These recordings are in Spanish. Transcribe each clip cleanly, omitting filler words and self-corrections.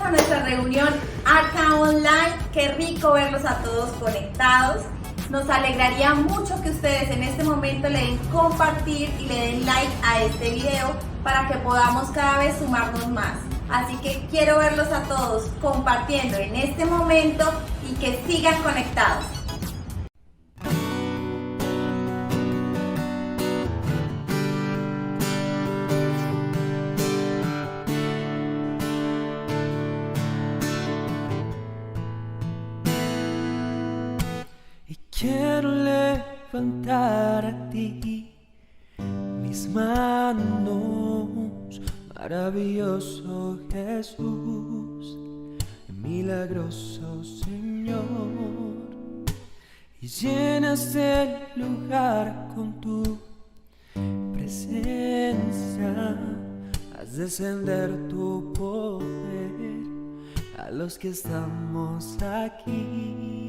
a nuestra reunión acá online. Qué rico verlos a todos conectados. Nos alegraría mucho que ustedes en este momento le den compartir y le den like a este video para que podamos cada vez sumarnos más. Así que quiero verlos a todos compartiendo en este momento y que sigan conectados. Quiero levantar a ti mis manos, maravilloso Jesús, milagroso Señor, y llenas el lugar con tu presencia. Haz descender tu poder a los que estamos aquí.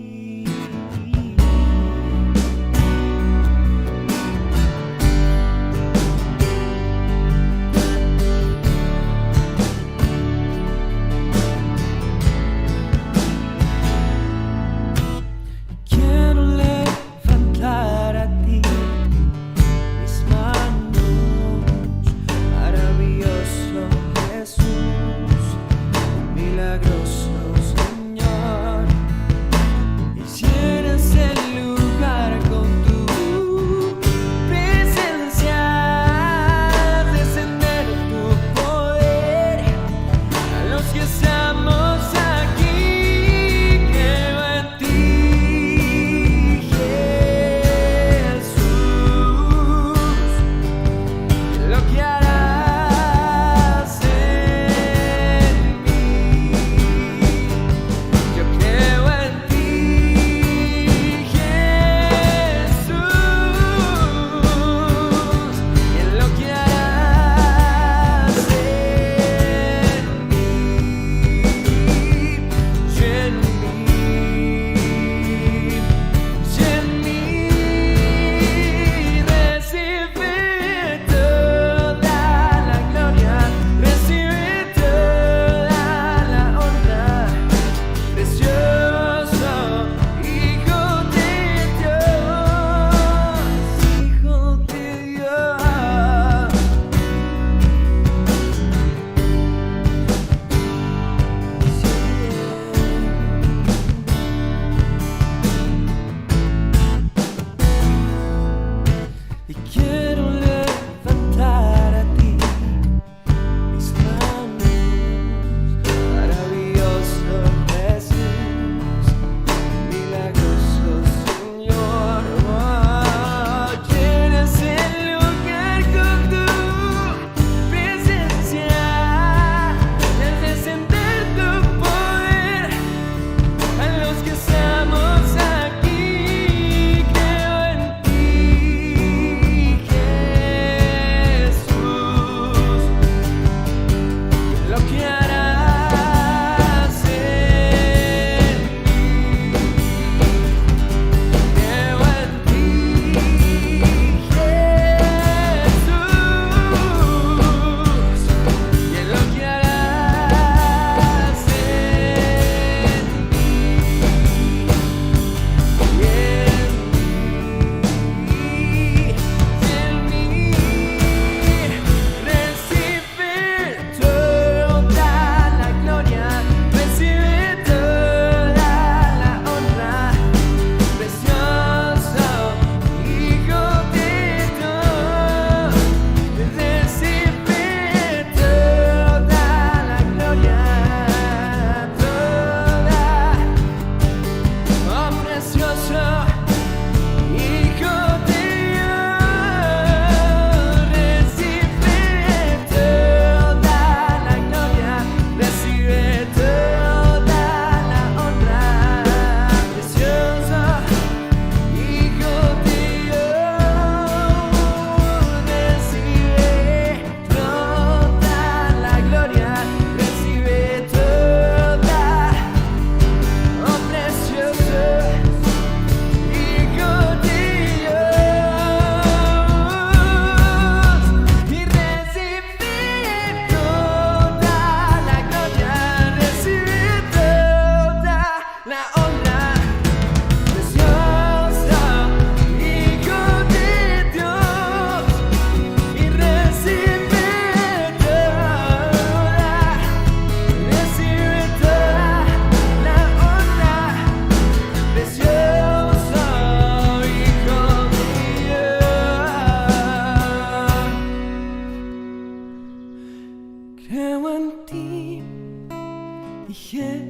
dije,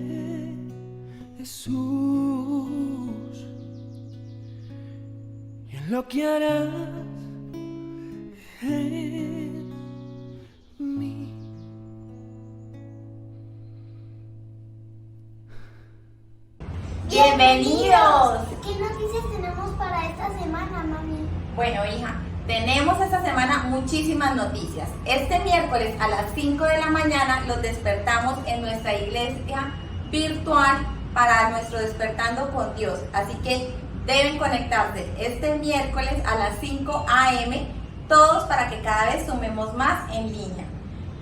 Jesús, y en lo que harás en mí. ¡Bienvenidos! ¿Qué noticias tenemos para esta semana, mami? Bueno, hija, tenemos esta semana muchísimas noticias. Este miércoles a las 5 de la mañana los despertamos en nuestra iglesia virtual para nuestro Despertando con Dios. Así que deben conectarse este miércoles a las 5 a.m. todos para que cada vez sumemos más en línea.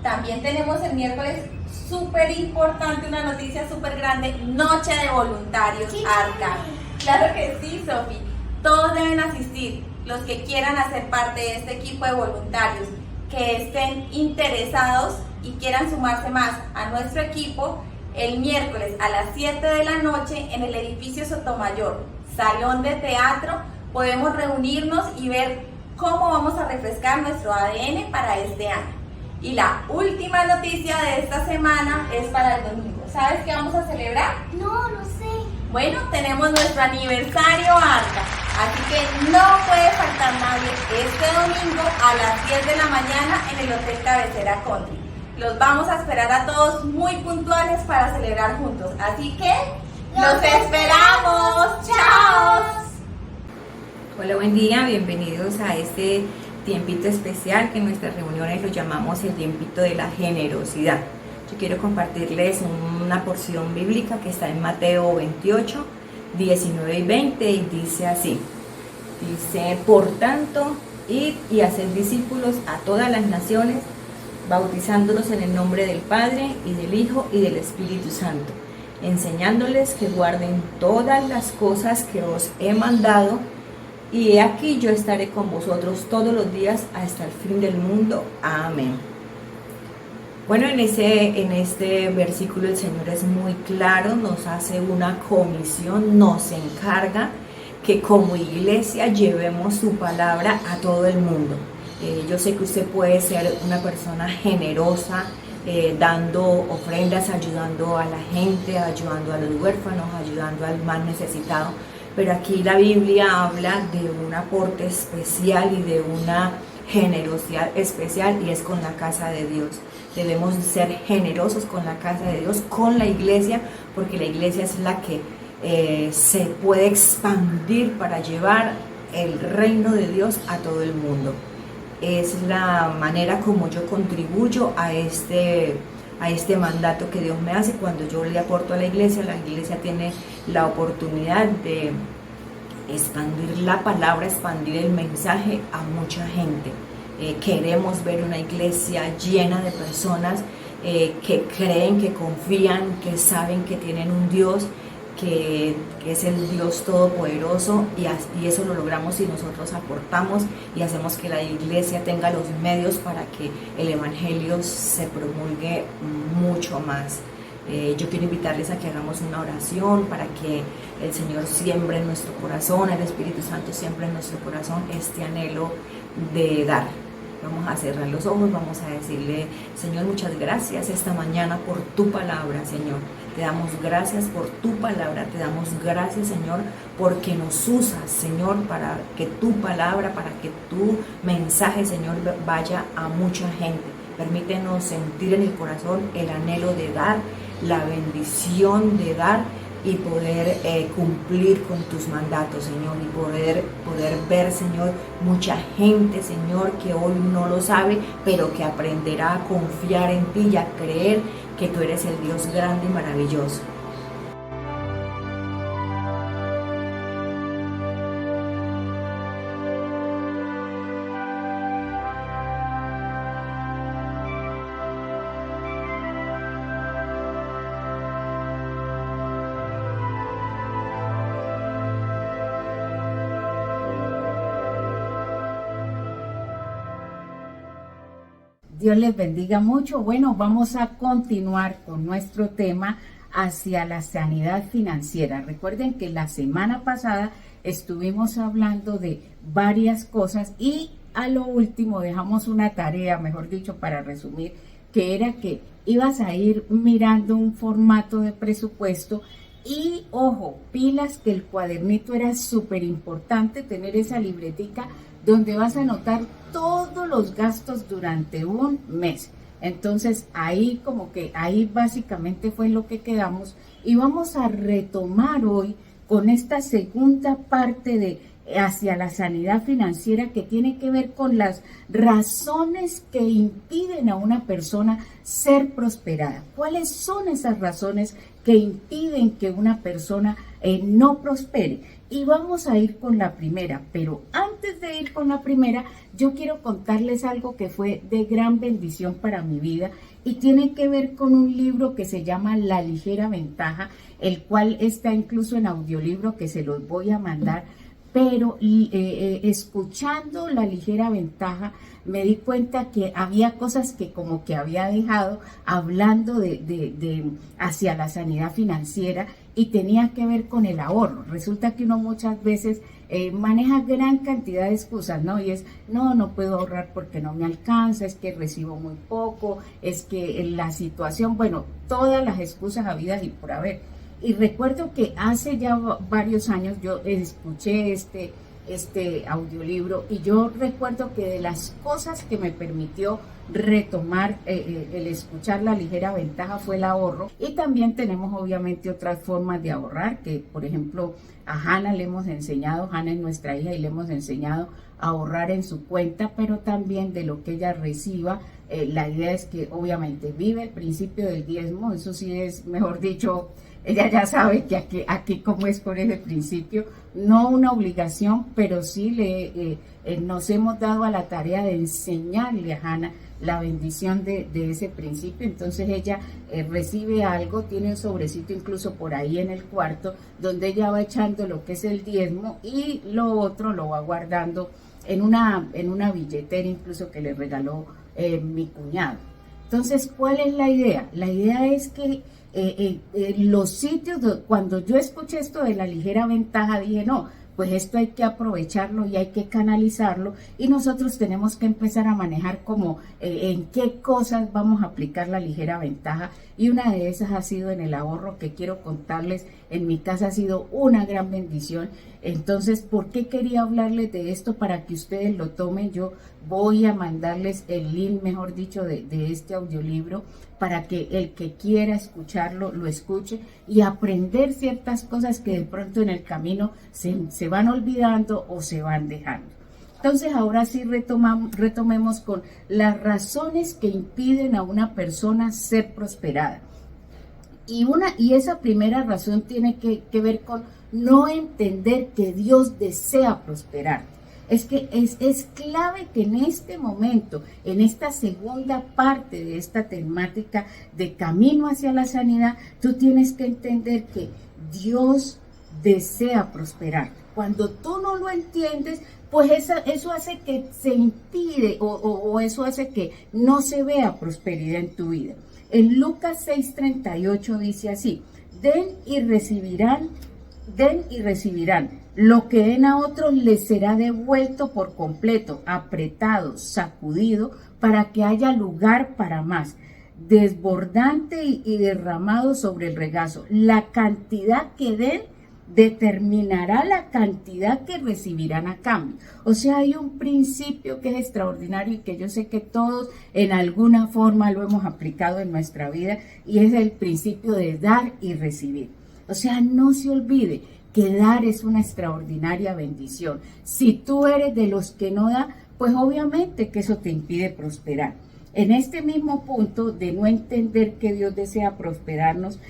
También tenemos el miércoles súper importante, una noticia súper grande, Noche de Voluntarios, Arca. Claro que sí, Sofi. Todos deben asistir, los que quieran hacer parte de este equipo de voluntarios, que estén interesados y quieran sumarse más a nuestro equipo, el miércoles a las 7 de la noche en el edificio Sotomayor, Salón de Teatro, podemos reunirnos y ver cómo vamos a refrescar nuestro ADN para este año. Y la última noticia de esta semana es para el domingo. ¿Sabes qué vamos a celebrar? No, no sé. Bueno, tenemos nuestro aniversario Arca, así que no puede faltar nadie este domingo a las 10 de la mañana en el Hotel Cabecera Country. Los vamos a esperar a todos muy puntuales para celebrar juntos, así que ¡los esperamos! ¡Chao! Hola, buen día, bienvenidos a este tiempito especial que en nuestras reuniones lo llamamos el tiempito de la generosidad. Yo quiero compartirles una porción bíblica que está en Mateo 28, 19 y 20 y dice así. Dice, por tanto, id y haced discípulos a todas las naciones, bautizándolos en el nombre del Padre y del Hijo y del Espíritu Santo, enseñándoles que guarden todas las cosas que os he mandado, y he aquí yo estaré con vosotros todos los días hasta el fin del mundo. Amén. Bueno, en este versículo el Señor es muy claro, nos hace una comisión, nos encarga que como iglesia llevemos su palabra a todo el mundo. Yo sé que usted puede ser una persona generosa, dando ofrendas, ayudando a la gente, ayudando a los huérfanos, ayudando al más necesitado, pero aquí la Biblia habla de un aporte especial y de una generosidad especial, y es con la casa de Dios. Debemos ser generosos con la casa de Dios, con la iglesia, porque la iglesia es la que se puede expandir para llevar el reino de Dios a todo el mundo. Es la manera como yo contribuyo a este mandato que Dios me hace. Cuando yo le aporto a la iglesia tiene la oportunidad de expandir la palabra, expandir el mensaje a mucha gente. Queremos ver una iglesia llena de personas que creen, que confían, que saben que tienen un Dios que es el Dios Todopoderoso, y eso lo logramos si nosotros aportamos y hacemos que la iglesia tenga los medios para que el evangelio se promulgue mucho más. Yo quiero invitarles a que hagamos una oración para que el Señor siembre en nuestro corazón, el Espíritu Santo siembre en nuestro corazón este anhelo de dar. Vamos a cerrar los ojos, vamos a decirle: Señor, muchas gracias esta mañana por tu palabra, Señor. Te damos gracias por tu palabra, te damos gracias, Señor, porque nos usas, Señor, para que tu palabra, para que tu mensaje, Señor, vaya a mucha gente. Permítenos sentir en el corazón el anhelo de dar, la bendición de dar y poder cumplir con tus mandatos, Señor, y poder ver, Señor, mucha gente, Señor, que hoy no lo sabe, pero que aprenderá a confiar en ti y a creer que tú eres el Dios grande y maravilloso. Dios les bendiga mucho. Bueno, vamos a continuar con nuestro tema hacia la sanidad financiera. Recuerden que la semana pasada estuvimos hablando de varias cosas y a lo último dejamos una tarea, mejor dicho, para resumir, que era que ibas a ir mirando un formato de presupuesto y, ojo, pilas que el cuadernito era súper importante, tener esa libretica donde vas a anotar todos los gastos durante un mes. Entonces ahí ahí básicamente fue lo que quedamos y vamos a retomar hoy con esta segunda parte de hacia la sanidad financiera, que tiene que ver con las razones que impiden a una persona ser prosperada. ¿Cuáles son esas razones que impiden que una persona no prospere? Y vamos a ir con la primera, pero antes de ir con la primera, yo quiero contarles algo que fue de gran bendición para mi vida y tiene que ver con un libro que se llama La Ligera Ventaja, el cual está incluso en audiolibro, que se los voy a mandar. Pero escuchando La Ligera Ventaja me di cuenta que había cosas que como que había dejado hablando de hacia la sanidad financiera y tenía que ver con el ahorro. Resulta que uno muchas veces maneja gran cantidad de excusas, ¿no? Y es, no puedo ahorrar porque no me alcanza, es que recibo muy poco, es que la situación, bueno, todas las excusas habidas y por haber. Y recuerdo que hace ya varios años yo escuché este audiolibro y yo recuerdo que de las cosas que me permitió retomar el escuchar La Ligera Ventaja fue el ahorro. Y también tenemos obviamente otras formas de ahorrar, que por ejemplo a Hannah le hemos enseñado, Hannah es nuestra hija y le hemos enseñado a ahorrar en su cuenta, pero también de lo que ella reciba. La idea es que obviamente vive el principio del diezmo, eso sí es, mejor dicho, ella ya sabe que aquí como es con ese principio, no una obligación, pero sí nos hemos dado a la tarea de enseñarle a Hannah la bendición de ese principio. Entonces ella recibe algo, tiene un sobrecito incluso por ahí en el cuarto, donde ella va echando lo que es el diezmo y lo otro lo va guardando en una billetera incluso que le regaló mi cuñado. Entonces, ¿cuál es la idea? La idea es que los sitios, cuando yo escuché esto de La Ligera Ventaja, dije, no, pues esto hay que aprovecharlo y hay que canalizarlo y nosotros tenemos que empezar a manejar como en qué cosas vamos a aplicar la ligera ventaja, y una de esas ha sido en el ahorro, que quiero contarles, en mi casa ha sido una gran bendición. Entonces, ¿por qué quería hablarles de esto? Para que ustedes lo tomen. Yo voy a mandarles el link, mejor dicho, de este audiolibro, para que el que quiera escucharlo, lo escuche y aprender ciertas cosas que de pronto en el camino se van olvidando o se van dejando. Entonces, ahora sí retomemos con las razones que impiden a una persona ser prosperada. Y esa primera razón tiene que ver con no entender que Dios desea prosperarte. Es que es clave que en este momento, en esta segunda parte de esta temática de camino hacia la sanidad, tú tienes que entender que Dios desea prosperarte. Cuando tú no lo entiendes, pues eso hace que se impide o eso hace que no se vea prosperidad en tu vida. En Lucas 6:38 dice así: den y recibirán, lo que den a otros les será devuelto por completo, apretado, sacudido, para que haya lugar para más, desbordante y derramado sobre el regazo. La cantidad que den determinará la cantidad que recibirán a cambio. O sea, hay un principio que es extraordinario y que yo sé que todos en alguna forma lo hemos aplicado en nuestra vida, y es el principio de dar y recibir. O sea, no se olvide que dar es una extraordinaria bendición. Si tú eres de los que no da, pues obviamente que eso te impide prosperar. En este mismo punto de no entender que Dios desea prosperarnos,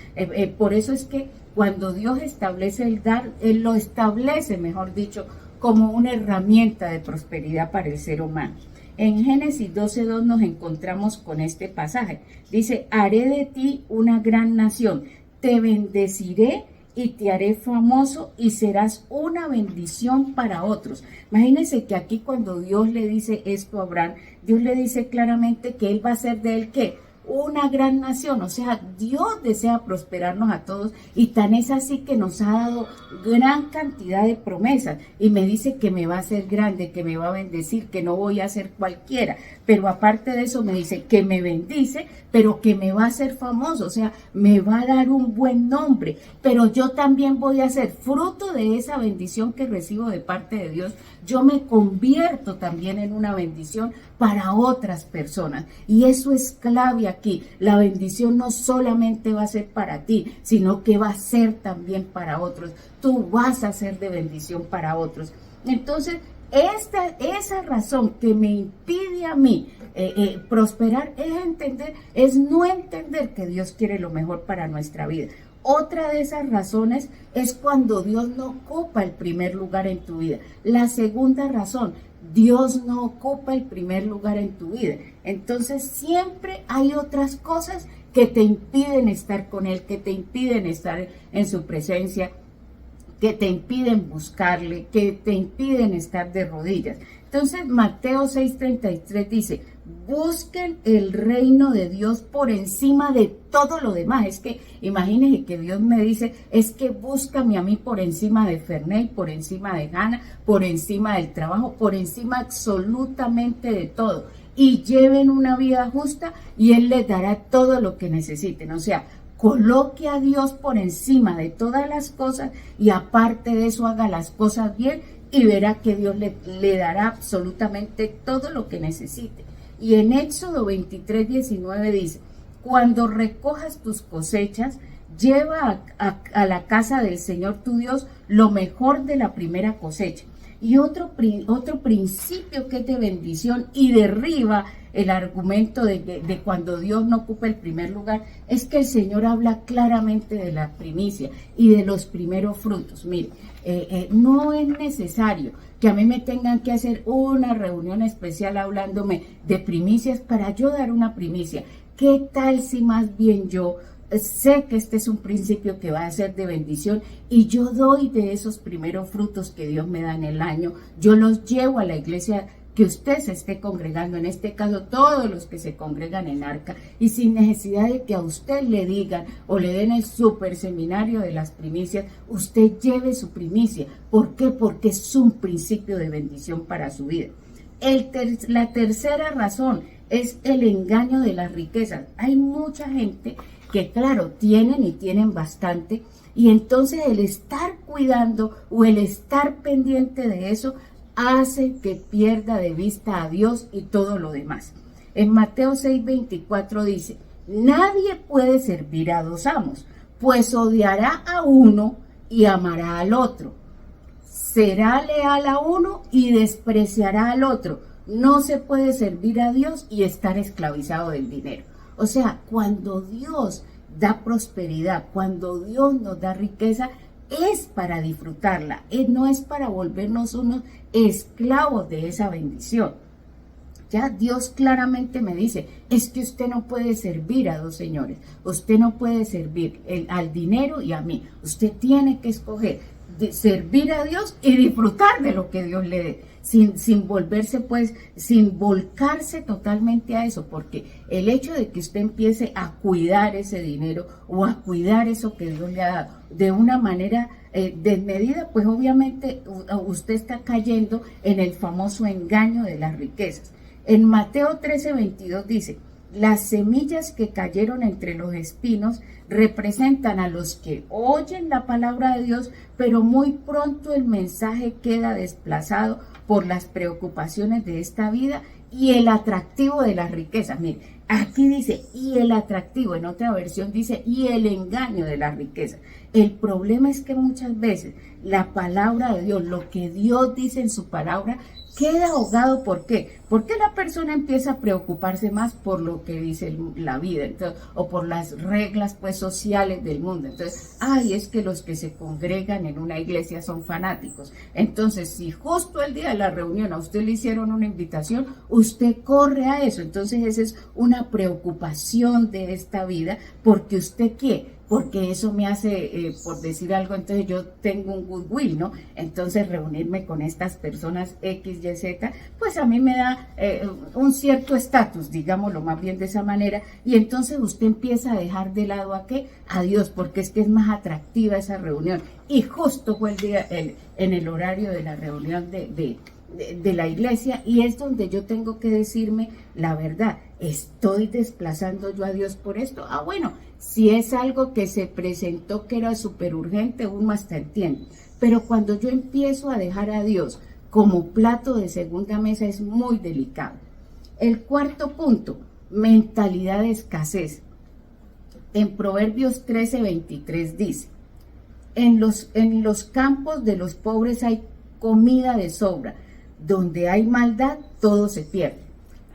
por eso es que cuando Dios establece el dar, Él lo establece, mejor dicho, como una herramienta de prosperidad para el ser humano. En Génesis 12:2 nos encontramos con este pasaje. Dice: haré de ti una gran nación, te bendeciré y te haré famoso y serás una bendición para otros. Imagínense que aquí cuando Dios le dice esto a Abraham, Dios le dice claramente que él va a hacer de él ¿qué? una gran nación. O sea, Dios desea prosperarnos a todos y tan es así que nos ha dado gran cantidad de promesas y me dice que me va a hacer grande, que me va a bendecir, que no voy a ser cualquiera, pero aparte de eso me dice que me bendice, pero que me va a hacer famoso, o sea, me va a dar un buen nombre, pero yo también voy a ser fruto de esa bendición que recibo de parte de Dios. Yo me convierto también en una bendición para otras personas y eso es clave aquí. La bendición no solamente va a ser para ti, sino que va a ser también para otros. Tú vas a ser de bendición para otros. Entonces, esa razón que me impide a mí prosperar es no entender que Dios quiere lo mejor para nuestra vida. Otra de esas razones es cuando Dios no ocupa el primer lugar en tu vida. La segunda razón, Dios no ocupa el primer lugar en tu vida. Entonces siempre hay otras cosas que te impiden estar con Él, que te impiden estar en su presencia, que te impiden buscarle, que te impiden estar de rodillas. Entonces Mateo 6:33 dice, busquen el reino de Dios por encima de todo lo demás. Es que imagínense que Dios me dice, es que búscame a mí por encima de Ferney, por encima de Hannah, por encima del trabajo, por encima absolutamente de todo. Y lleven una vida justa y Él les dará todo lo que necesiten. O sea, coloque a Dios por encima de todas las cosas y aparte de eso haga las cosas bien y verá que Dios le dará absolutamente todo lo que necesite. Y en Éxodo 23:19 dice, cuando recojas tus cosechas, lleva a la casa del Señor tu Dios lo mejor de la primera cosecha. Y otro principio que es de bendición y derriba el argumento de cuando Dios no ocupa el primer lugar, es que el Señor habla claramente de la primicia y de los primeros frutos. Mire, no es necesario que a mí me tengan que hacer una reunión especial hablándome de primicias para yo dar una primicia. ¿Qué tal si más bien yo sé que este es un principio que va a ser de bendición y yo doy de esos primeros frutos que Dios me da en el año? Yo los llevo a la iglesia que usted se esté congregando, en este caso todos los que se congregan en Arca, y sin necesidad de que a usted le digan o le den el super seminario de las primicias, usted lleve su primicia. ¿Por qué? Porque es un principio de bendición para su vida. La tercera razón es el engaño de las riquezas. Hay mucha gente que, claro, tienen bastante, y entonces el estar cuidando o el estar pendiente de eso hace que pierda de vista a Dios y todo lo demás. En Mateo 6:24 dice, nadie puede servir a dos amos, pues odiará a uno y amará al otro. Será leal a uno y despreciará al otro. No se puede servir a Dios y estar esclavizado del dinero. O sea, cuando Dios da prosperidad, cuando Dios nos da riqueza, es para disfrutarla, no es para volvernos unos esclavos de esa bendición. Ya Dios claramente me dice, es que usted no puede servir a dos señores, usted no puede servir al dinero y a mí, usted tiene que escoger servir a Dios y disfrutar de lo que Dios le dé, sin volverse sin volcarse totalmente a eso, porque el hecho de que usted empiece a cuidar ese dinero o a cuidar eso que Dios le ha dado de una manera desmedida, pues obviamente usted está cayendo en el famoso engaño de las riquezas. En Mateo 13:22 dice, las semillas que cayeron entre los espinos representan a los que oyen la palabra de Dios, pero muy pronto el mensaje queda desplazado por las preocupaciones de esta vida y el atractivo de las riquezas. Mire, aquí dice, y el atractivo, en otra versión dice, y el engaño de las riquezas. El problema es que muchas veces la palabra de Dios, lo que Dios dice en su palabra, queda ahogado. ¿Por qué? Porque la persona empieza a preocuparse más por lo que dice la vida, entonces, o por las reglas pues sociales del mundo. Entonces, es que los que se congregan en una iglesia son fanáticos. Entonces, si justo el día de la reunión a usted le hicieron una invitación, usted corre a eso. Entonces, esa es una preocupación de esta vida, porque usted porque eso me hace, por decir algo, entonces yo tengo un goodwill, ¿no? Entonces reunirme con estas personas X, Y, Z, pues a mí me da un cierto estatus, digámoslo más bien de esa manera, y entonces usted empieza a dejar de lado ¿a qué? A Dios, porque es que es más atractiva esa reunión. Y justo fue el día, en el horario de la reunión de la iglesia, y es donde yo tengo que decirme la verdad. ¿Estoy desplazando yo a Dios por esto? Ah, bueno, si es algo que se presentó que era súper urgente, uno hasta entiende. Pero cuando yo empiezo a dejar a Dios como plato de segunda mesa es muy delicado. El cuarto punto, mentalidad de escasez. En Proverbios 13:23 dice, en los campos de los pobres hay comida de sobra, donde hay maldad todo se pierde.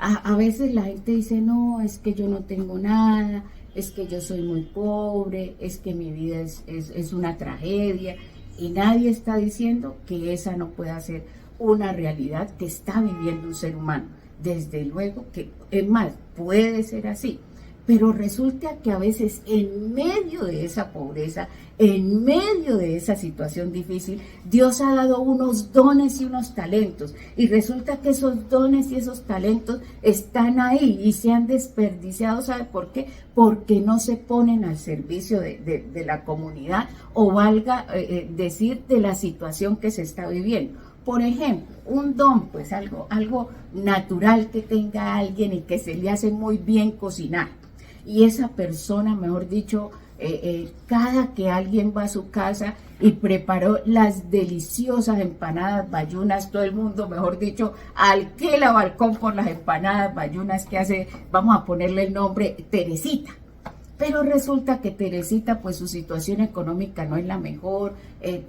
A veces la gente dice, no, es que yo no tengo nada, es que yo soy muy pobre, es que mi vida es una tragedia, y nadie está diciendo que esa no pueda ser una realidad que está viviendo un ser humano. Desde luego que, es más, puede ser así, pero resulta que a veces en medio de esa pobreza, en medio de esa situación difícil, Dios ha dado unos dones y unos talentos, y resulta que esos dones y esos talentos están ahí y se han desperdiciado. ¿Sabe por qué? Porque no se ponen al servicio de la comunidad, o valga decir, de la situación que se está viviendo. Por ejemplo, un don, pues algo natural que tenga alguien y que se le hace muy bien cocinar. Y esa persona, mejor dicho, cada que alguien va a su casa y preparó las deliciosas empanadas bayunas, todo el mundo, mejor dicho, alquila balcón por las empanadas bayunas que hace, vamos a ponerle el nombre, Teresita. Pero resulta que Teresita, pues su situación económica no es la mejor,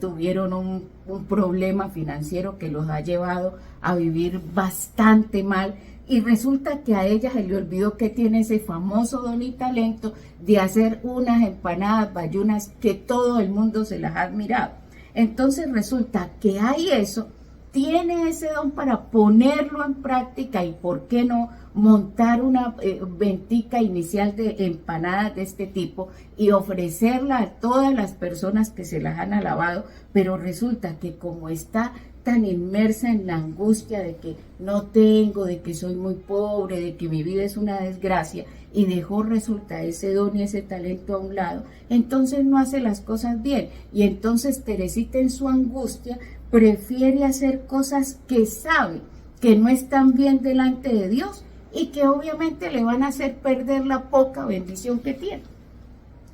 tuvieron un problema financiero que los ha llevado a vivir bastante mal, y resulta que a ella se le olvidó que tiene ese famoso don y talento de hacer unas empanadas bayunas que todo el mundo se las ha admirado. Entonces resulta que hay eso, tiene ese don para ponerlo en práctica, y por qué no montar una ventica inicial de empanadas de este tipo y ofrecerla a todas las personas que se las han alabado. Pero resulta que como está tan inmersa en la angustia de que no tengo, de que soy muy pobre, de que mi vida es una desgracia, y dejó, resulta, ese don y ese talento a un lado, entonces no hace las cosas bien, y entonces Teresita en su angustia prefiere hacer cosas que sabe que no están bien delante de Dios y que obviamente le van a hacer perder la poca bendición que tiene.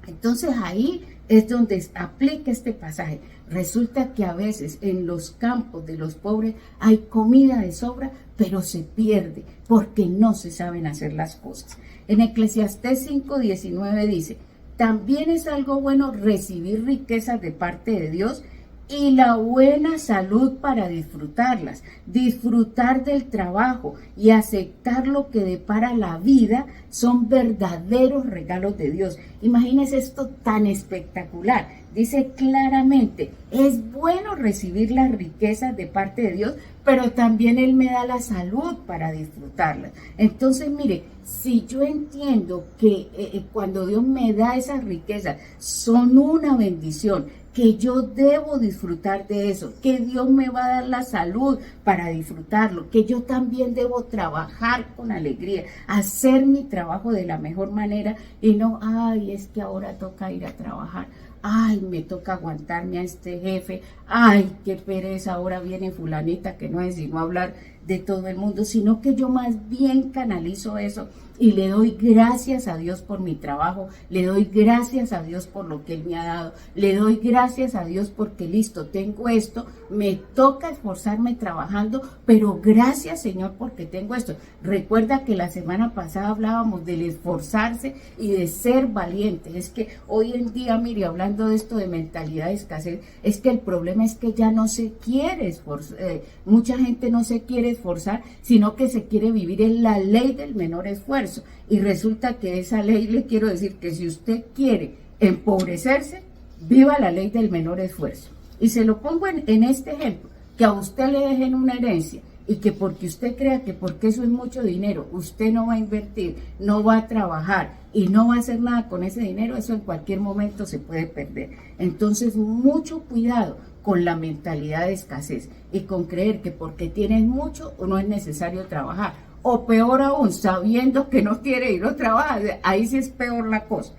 Entonces ahí es donde aplica este pasaje. Resulta que a veces en los campos de los pobres hay comida de sobra, pero se pierde porque no se saben hacer las cosas. En Eclesiastés 5:19 dice, también es algo bueno recibir riquezas de parte de Dios y la buena salud para disfrutarlas, disfrutar del trabajo y aceptar lo que depara la vida son verdaderos regalos de Dios. Imagínense esto tan espectacular. Dice claramente, es bueno recibir las riquezas de parte de Dios, pero también Él me da la salud para disfrutarlas. Entonces, mire, si yo entiendo que cuando Dios me da esas riquezas son una bendición, que yo debo disfrutar de eso, que Dios me va a dar la salud para disfrutarlo, que yo también debo trabajar con alegría, hacer mi trabajo de la mejor manera y no, ay, es que ahora toca ir a trabajar, ay, me toca aguantarme a este jefe, ay, qué pereza, ahora viene fulanita que no es sino hablar de todo el mundo, sino que yo más bien canalizo eso y le doy gracias a Dios por mi trabajo, le doy gracias a Dios por lo que Él me ha dado, le doy gracias a Dios porque listo, tengo esto, me toca esforzarme trabajando, pero gracias Señor porque tengo esto. Recuerda que la semana pasada hablábamos del esforzarse y de ser valiente. Es que hoy en día, mire, hablando de esto de mentalidad de escasez, es que el problema es que ya no se quiere esforzar, mucha gente no se quiere esforzar, sino que se quiere vivir en la ley del menor esfuerzo. Y resulta que esa ley, le quiero decir que si usted quiere empobrecerse, viva la ley del menor esfuerzo. Y se lo pongo en este ejemplo, que a usted le dejen una herencia y que porque usted crea que porque eso es mucho dinero, usted no va a invertir, no va a trabajar y no va a hacer nada con ese dinero, eso en cualquier momento se puede perder. Entonces, mucho cuidado con la mentalidad de escasez y con creer que porque tienes mucho no es necesario trabajar. O peor aún, sabiendo que no quiere ir a trabajar, ahí sí es peor la cosa.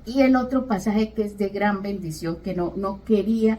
Y el otro pasaje que es de gran bendición, que no quería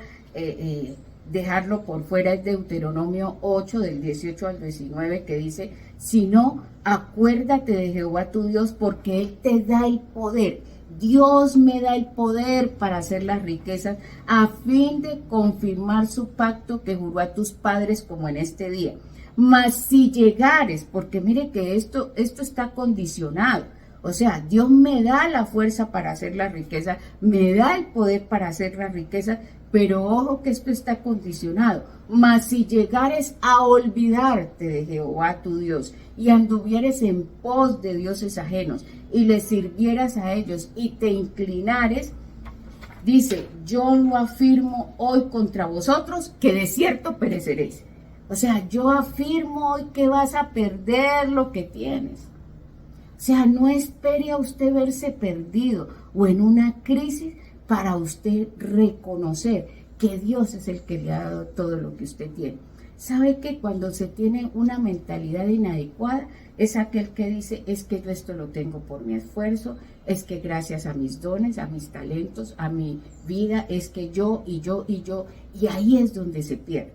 dejarlo por fuera, es Deuteronomio 8, del 18 al 19, que dice: si no, acuérdate de Jehová tu Dios, porque Él te da el poder. Dios me da el poder para hacer las riquezas, a fin de confirmar su pacto que juró a tus padres, como en este día. Mas si llegares, porque mire que esto está condicionado, o sea, Dios me da la fuerza para hacer la riqueza, me da el poder para hacer la riqueza, pero ojo que esto está condicionado. Mas si llegares a olvidarte de Jehová tu Dios y anduvieres en pos de dioses ajenos y les sirvieras a ellos y te inclinares, dice: yo lo afirmo hoy contra vosotros, que de cierto pereceréis. O sea, yo afirmo hoy que vas a perder lo que tienes. O sea, no espere a usted verse perdido o en una crisis para usted reconocer que Dios es el que le ha dado todo lo que usted tiene. ¿Sabe que cuando se tiene una mentalidad inadecuada es aquel que dice: es que yo esto lo tengo por mi esfuerzo, es que gracias a mis dones, a mis talentos, a mi vida, es que yo, y ahí es donde se pierde?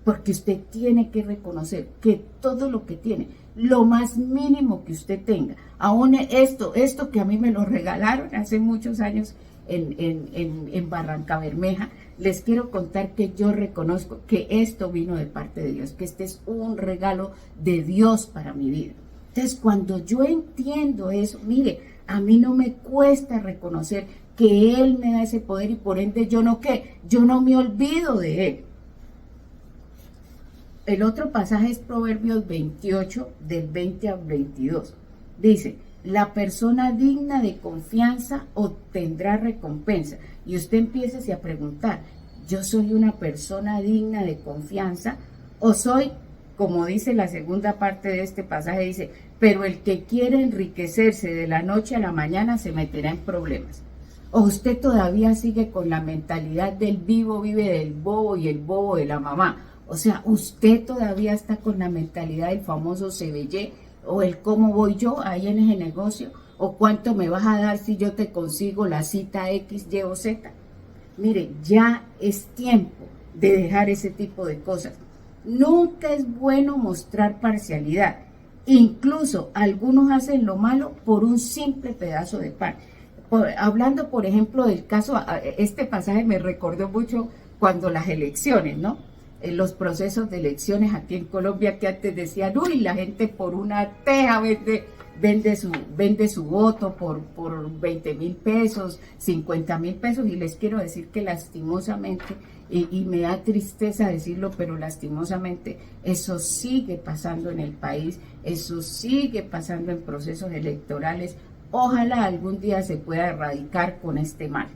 Porque usted tiene que reconocer que todo lo que tiene, lo más mínimo que usted tenga, aún esto que a mí me lo regalaron hace muchos años en Barranca Bermeja, les quiero contar que yo reconozco que esto vino de parte de Dios, que este es un regalo de Dios para mi vida. Entonces, cuando yo entiendo eso, mire, a mí no me cuesta reconocer que Él me da ese poder y por ende yo no me olvido de Él. El otro pasaje es Proverbios 28, del 20 al 22. Dice: la persona digna de confianza obtendrá recompensa. Y usted empiece a preguntar: ¿yo soy una persona digna de confianza? ¿O soy, como dice la segunda parte de este pasaje, dice: pero el que quiere enriquecerse de la noche a la mañana se meterá en problemas? ¿O usted todavía sigue con la mentalidad del vivo vive del bobo y el bobo de la mamá? O sea, usted todavía está con la mentalidad del famoso CBY, o el cómo voy yo ahí en ese negocio, o cuánto me vas a dar si yo te consigo la cita X, Y o Z. Mire, ya es tiempo de dejar ese tipo de cosas. Nunca es bueno mostrar parcialidad. Incluso algunos hacen lo malo por un simple pedazo de pan. Hablando, por ejemplo, del caso, este pasaje me recordó mucho cuando las elecciones, ¿no? En los procesos de elecciones aquí en Colombia, que antes decían: uy, la gente por una teja vende su voto por 20,000 pesos, 50,000 pesos, y les quiero decir que lastimosamente, y me da tristeza decirlo, pero lastimosamente eso sigue pasando en el país, eso sigue pasando en procesos electorales. Ojalá algún día se pueda erradicar con este mal.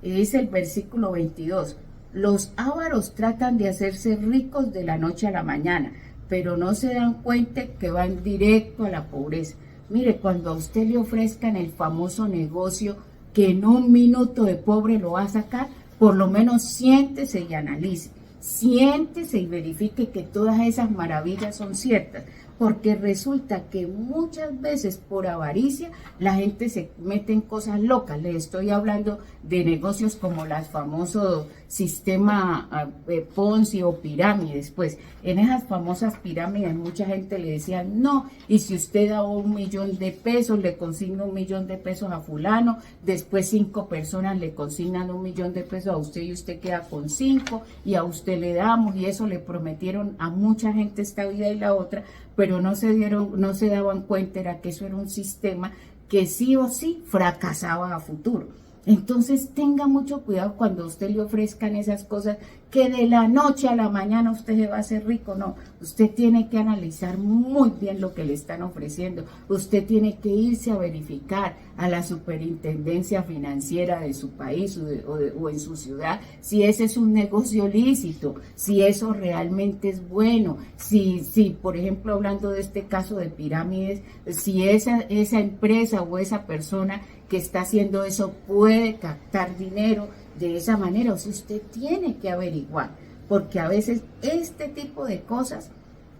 Y dice el versículo 22: los ávaros tratan de hacerse ricos de la noche a la mañana, pero no se dan cuenta que van directo a la pobreza. Mire, cuando a usted le ofrezcan el famoso negocio que en un minuto de pobre lo va a sacar, por lo menos siéntese y analice. Siéntese y verifique que todas esas maravillas son ciertas, porque resulta que muchas veces por avaricia la gente se mete en cosas locas. Les estoy hablando de negocios como los famosos sistema Ponzi o pirámides. Pues en esas famosas pirámides mucha gente le decía: no, y si usted da 1,000,000 de pesos, le consigna 1,000,000 de pesos a fulano, después 5 personas le consignan 1,000,000 de pesos a usted y usted queda con 5 y a usted le damos, y eso le prometieron a mucha gente esta vida y la otra, pero no se daban cuenta era que eso era un sistema que sí o sí fracasaba a futuro. Entonces tenga mucho cuidado cuando a usted le ofrezcan esas cosas que de la noche a la mañana usted se va a hacer rico. No, Usted tiene que analizar muy bien lo que le están ofreciendo. Usted tiene que irse a verificar a la superintendencia financiera de su país o en su ciudad si ese es un negocio lícito, si eso realmente es bueno, si por ejemplo, hablando de este caso de pirámides, si esa empresa o esa persona que está haciendo eso puede captar dinero de esa manera. O sea, usted tiene que averiguar, porque a veces este tipo de cosas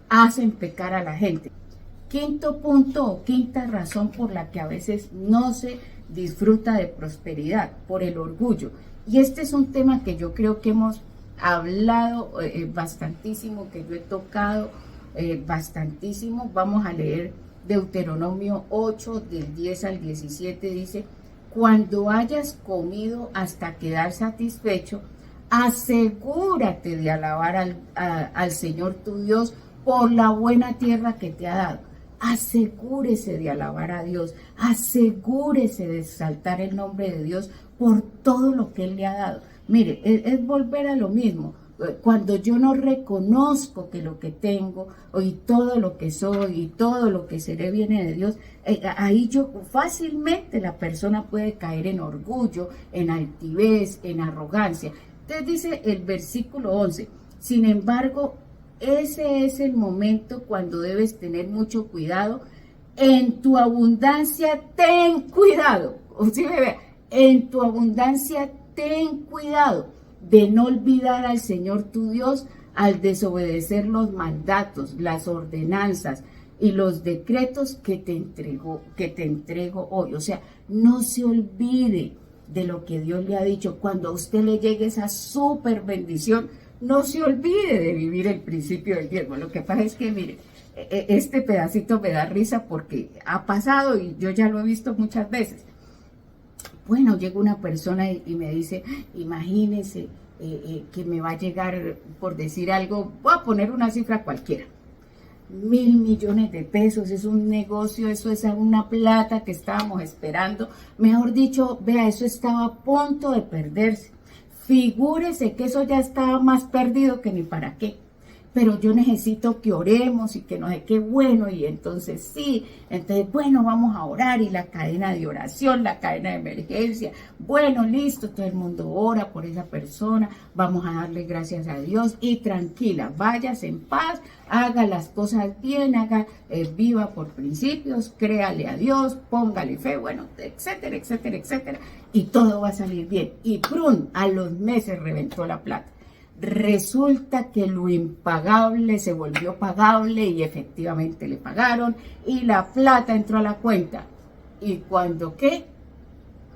hacen pecar a la gente. Quinto punto o quinta razón por la que a veces no se disfruta de prosperidad, por el orgullo. Y este es un tema que yo creo que hemos hablado bastantísimo, que yo he tocado bastantísimo. Vamos a leer Deuteronomio 8, del 10 al 17, dice: cuando hayas comido hasta quedar satisfecho, asegúrate de alabar al Señor tu Dios por la buena tierra que te ha dado. Asegúrese de alabar a Dios, asegúrese de exaltar el nombre de Dios por todo lo que Él le ha dado. Mire, es volver a lo mismo. Cuando yo no reconozco que lo que tengo y todo lo que soy y todo lo que seré viene de Dios, ahí yo fácilmente la persona puede caer en orgullo, en altivez, en arrogancia. Entonces dice el versículo 11, sin embargo, ese es el momento cuando debes tener mucho cuidado. En tu abundancia ten cuidado. ¿Sí me ve? En tu abundancia ten cuidado de no olvidar al Señor tu Dios al desobedecer los mandatos, las ordenanzas y los decretos que te entrego hoy. O sea, no se olvide de lo que Dios le ha dicho. Cuando a usted le llegue esa súper bendición, no se olvide de vivir el principio del diezmo. Lo que pasa es que, mire, este pedacito me da risa porque ha pasado y yo ya lo he visto muchas veces. Bueno, llega una persona y me dice, imagínese que me va a llegar, por decir algo, voy a poner una cifra cualquiera, 1.000 millones de pesos, es un negocio, eso es una plata que estábamos esperando. Mejor dicho, vea, eso estaba a punto de perderse. Figúrese que eso ya estaba más perdido que ni para qué. Pero yo necesito que oremos y que no sé qué bueno, y entonces sí, entonces bueno, vamos a orar y la cadena de oración, la cadena de emergencia, bueno, listo, todo el mundo ora por esa persona, vamos a darle gracias a Dios y tranquila, váyase en paz, haga las cosas bien, viva por principios, créale a Dios, póngale fe, bueno, etcétera, etcétera, etcétera, y todo va a salir bien. Y ¡prun! A los meses reventó la plata. Resulta que lo impagable se volvió pagable y efectivamente le pagaron y la plata entró a la cuenta. Y cuando ¿qué?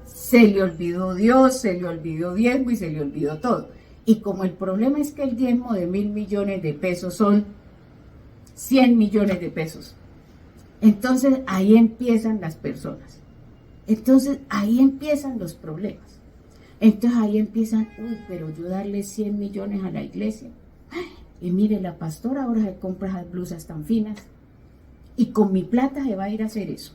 Se le olvidó Dios, se le olvidó diezmo y se le olvidó todo. Y como el problema es que el diezmo de 1.000 millones de pesos son 100 millones de pesos, entonces ahí empiezan las personas. Entonces ahí empiezan los problemas. Entonces ahí empiezan, pero yo darle 100 millones a la iglesia. Y mire, la pastora ahora se compra esas blusas tan finas. Y con mi plata se va a ir a hacer eso.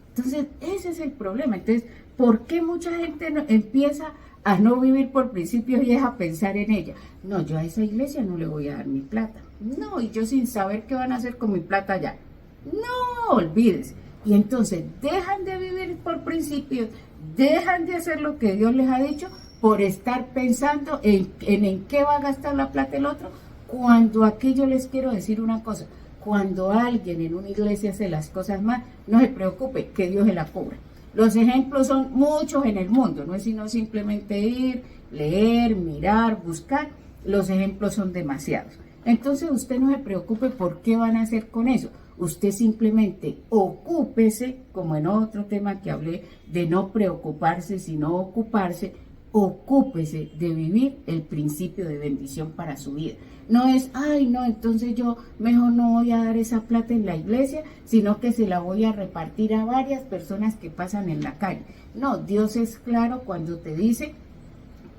Entonces, ese es el problema. Entonces, ¿por qué mucha gente empieza a no vivir por principios y es a pensar en ella? No, yo a esa iglesia no le voy a dar mi plata. No, y yo sin saber qué van a hacer con mi plata allá. No, olvídese. Y entonces dejan de vivir por principios, dejan de hacer lo que Dios les ha dicho por estar pensando en qué va a gastar la plata el otro, cuando aquí yo les quiero decir una cosa: cuando alguien en una iglesia hace las cosas mal, no se preocupe, que Dios se la cubra. Los ejemplos son muchos en el mundo, no es sino simplemente ir, leer, mirar, buscar, los ejemplos son demasiados. Entonces usted no se preocupe por qué van a hacer con eso. Usted simplemente ocúpese, como en otro tema que hablé, de no preocuparse, sino ocuparse, ocúpese de vivir el principio de bendición para su vida. No es, ay no, entonces yo mejor no voy a dar esa plata en la iglesia, sino que se la voy a repartir a varias personas que pasan en la calle. No, Dios es claro cuando te dice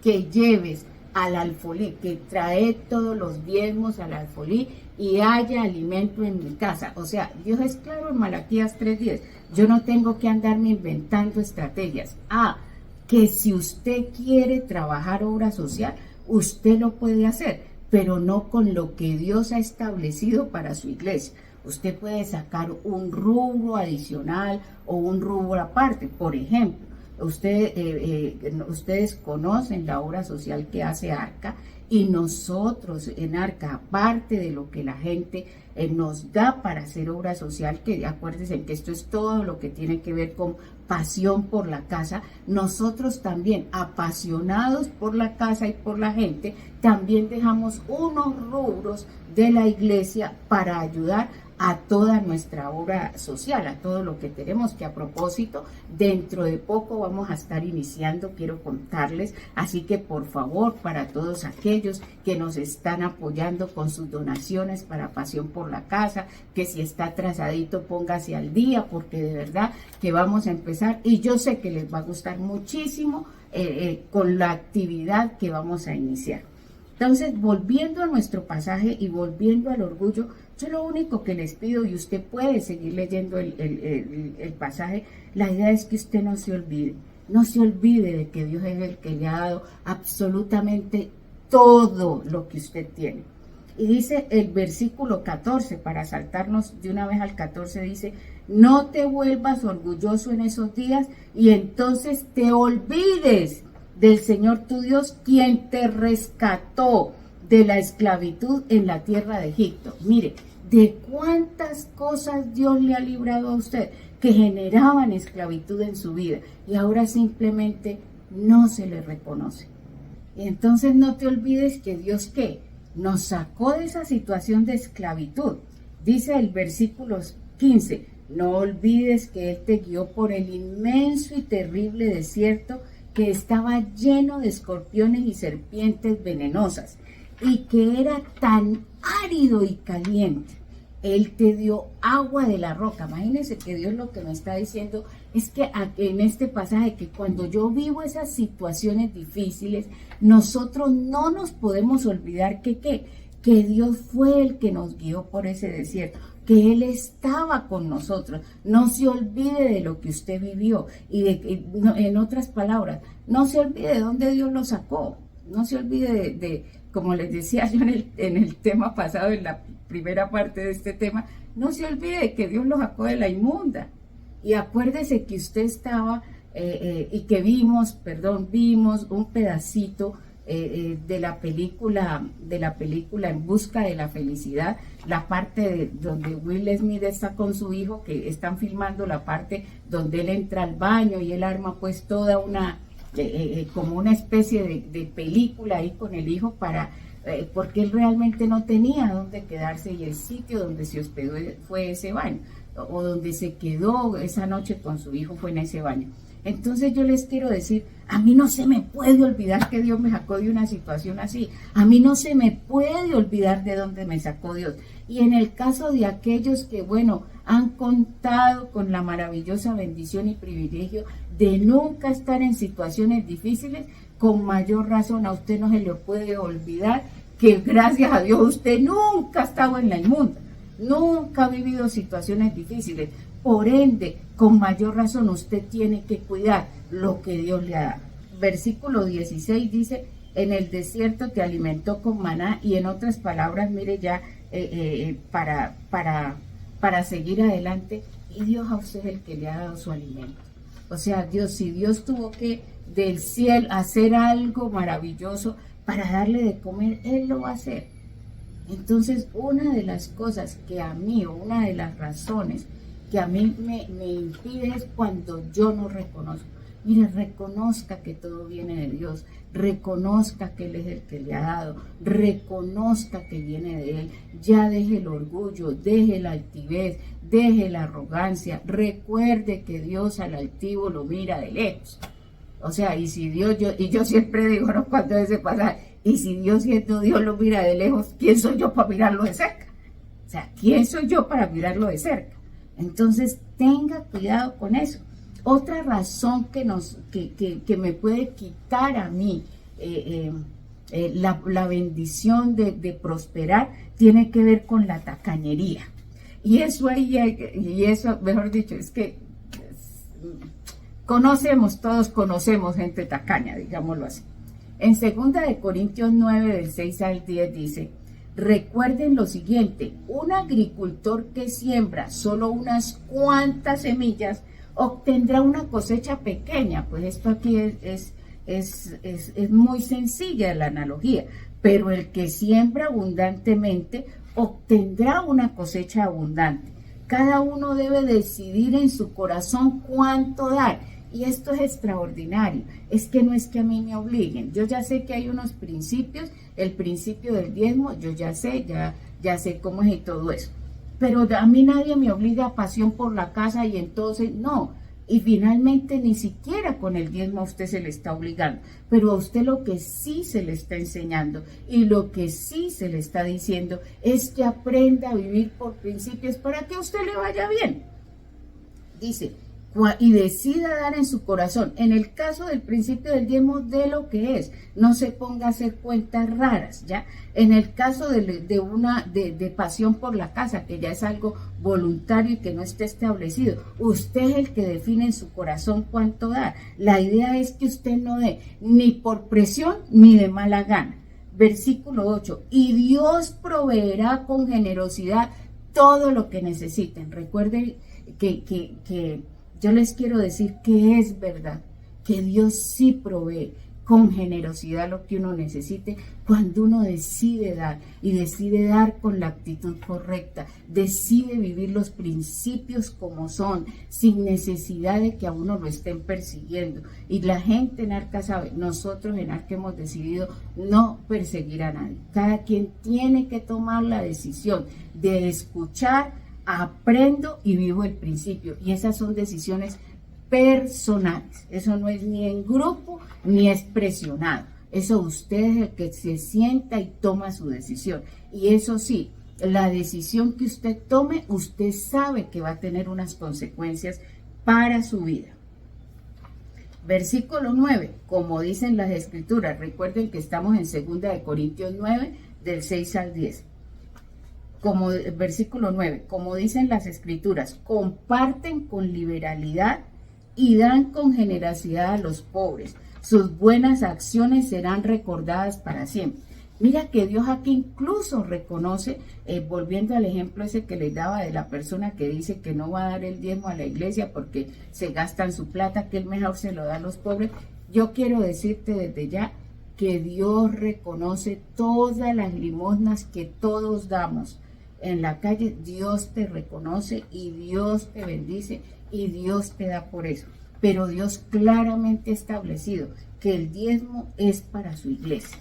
que lleves al alfolí, que trae todos los diezmos al alfolí y haya alimento en mi casa. O sea, Dios es claro en Malaquías 3:10. Yo no tengo que andarme inventando estrategias. Que si usted quiere trabajar obra social, usted lo puede hacer, pero no con lo que Dios ha establecido para su iglesia. Usted puede sacar un rubro adicional o un rubro aparte. Por ejemplo, ustedes conocen la obra social que hace Arca, y nosotros en Arca, aparte de lo que la gente nos da para hacer obra social, que acuérdense que esto es todo lo que tiene que ver con pasión por la casa, nosotros también, apasionados por la casa y por la gente, también dejamos unos rubros de la iglesia para ayudar a toda nuestra obra social, a todo lo que tenemos, que a propósito, dentro de poco vamos a estar iniciando, quiero contarles, así que por favor, para todos aquellos que nos están apoyando con sus donaciones para Pasión por la Casa, que si está atrasadito, póngase al día, porque de verdad que vamos a empezar, y yo sé que les va a gustar muchísimo con la actividad que vamos a iniciar. Entonces, volviendo a nuestro pasaje y volviendo al orgullo, yo lo único que les pido, y usted puede seguir leyendo el pasaje, la idea es que usted no se olvide de que Dios es el que le ha dado absolutamente todo lo que usted tiene. Y dice el versículo 14, para saltarnos de una vez al 14, dice, no te vuelvas orgulloso en esos días y entonces te olvides del Señor tu Dios, quien te rescató de la esclavitud en la tierra de Egipto. Mire, de cuántas cosas Dios le ha librado a usted que generaban esclavitud en su vida y ahora simplemente no se le reconoce. Y entonces no te olvides que Dios, ¿qué? Nos sacó de esa situación de esclavitud. Dice el versículo 15, no olvides que Él te guió por el inmenso y terrible desierto que estaba lleno de escorpiones y serpientes venenosas, y que era tan árido y caliente. Él te dio agua de la roca. Imagínense que Dios lo que me está diciendo es que en este pasaje, que cuando yo vivo esas situaciones difíciles, nosotros no nos podemos olvidar que Dios fue el que nos guió por ese desierto, que Él estaba con nosotros. No se olvide de lo que usted vivió y en otras palabras, no se olvide de dónde Dios lo sacó. No se olvide de como les decía yo en el tema pasado, en la primera parte de este tema, no se olvide de que Dios lo sacó de la inmunda. Y acuérdese que usted estaba y que vimos un pedacito de la película En busca de la felicidad, la parte donde Will Smith está con su hijo, que están filmando la parte donde él entra al baño y él arma pues toda una como una especie de película ahí con el hijo porque él realmente no tenía dónde quedarse, y el sitio donde se hospedó fue ese baño, o donde se quedó esa noche con su hijo fue en ese baño. Entonces yo les quiero decir, a mí no se me puede olvidar que Dios me sacó de una situación así, a mí no se me puede olvidar de dónde me sacó Dios. Y en el caso de aquellos que, han contado con la maravillosa bendición y privilegio de nunca estar en situaciones difíciles, con mayor razón a usted no se le puede olvidar que gracias a Dios usted nunca ha estado en la inmunda, nunca ha vivido situaciones difíciles. Por ende, con mayor razón usted tiene que cuidar lo que Dios le ha dado. Versículo 16 dice, en el desierto te alimentó con maná, y en otras palabras, mire ya, para seguir adelante, y Dios a usted es el que le ha dado su alimento. O sea, si Dios tuvo que del cielo hacer algo maravilloso para darle de comer, Él lo va a hacer. Entonces, una de las cosas que a mí, o una de las razones que a mí me impide es cuando yo no reconozco. Mire, reconozca que todo viene de Dios, reconozca que Él es el que le ha dado, reconozca que viene de Él, ya deje el orgullo, deje la altivez, deje la arrogancia, recuerde que Dios al altivo lo mira de lejos. O sea, y si Dios, yo siempre digo, cuando ese pasaje, y si Dios siendo Dios lo mira de lejos, ¿quién soy yo para mirarlo de cerca? O sea, ¿quién soy yo para mirarlo de cerca? Entonces, tenga cuidado con eso. Otra razón que me puede quitar a mí la bendición de prosperar tiene que ver con la tacañería. Y eso mejor dicho, es que todos conocemos gente tacaña, digámoslo así. En 2 9, del 6 al 10 dice, recuerden lo siguiente, un agricultor que siembra solo unas cuantas semillas obtendrá una cosecha pequeña. Pues esto aquí es muy sencilla la analogía, pero el que siembra abundantemente obtendrá una cosecha abundante. Cada uno debe decidir en su corazón cuánto dar. Y esto es extraordinario. Es que no es que a mí me obliguen. Yo ya sé que hay unos principios, el principio del diezmo, yo ya sé cómo es y todo eso. Pero a mí nadie me obliga a pasión por la casa y entonces no. Y finalmente ni siquiera con el diezmo a usted se le está obligando, pero a usted lo que sí se le está enseñando y lo que sí se le está diciendo es que aprenda a vivir por principios para que a usted le vaya bien. Dice, y decida dar en su corazón. En el caso del principio del diezmo, de lo que es, no se ponga a hacer cuentas raras, ¿ya? En el caso de pasión por la casa, que ya es algo voluntario y que no esté establecido, usted es el que define en su corazón cuánto dar. La idea es que usted no dé ni por presión ni de mala gana. Versículo 8, y Dios proveerá con generosidad todo lo que necesiten. Recuerden que yo les quiero decir que es verdad, que Dios sí provee con generosidad lo que uno necesite cuando uno decide dar y decide dar con la actitud correcta, decide vivir los principios como son, sin necesidad de que a uno lo estén persiguiendo. Y la gente en Arca sabe, nosotros en Arca hemos decidido no perseguir a nadie. Cada quien tiene que tomar la decisión de escuchar, aprendo y vivo el principio, y esas son decisiones personales. Eso no es ni en grupo ni es presionado. Eso usted es el que se sienta y toma su decisión. Y eso sí, la decisión que usted tome, usted sabe que va a tener unas consecuencias para su vida. Versículo 9, como dicen las escrituras, recuerden que estamos en 2 Corintios 9, del 6 al 10. Versículo 9, como dicen las escrituras, comparten con liberalidad y dan con generosidad a los pobres. Sus buenas acciones serán recordadas para siempre. Mira que Dios aquí incluso reconoce, volviendo al ejemplo ese que les daba de la persona que dice que no va a dar el diezmo a la iglesia porque se gastan su plata, que él mejor se lo da a los pobres. Yo quiero decirte desde ya que Dios reconoce todas las limosnas que todos damos en la calle. Dios te reconoce y Dios te bendice y Dios te da por eso. Pero Dios claramente ha establecido que el diezmo es para su iglesia.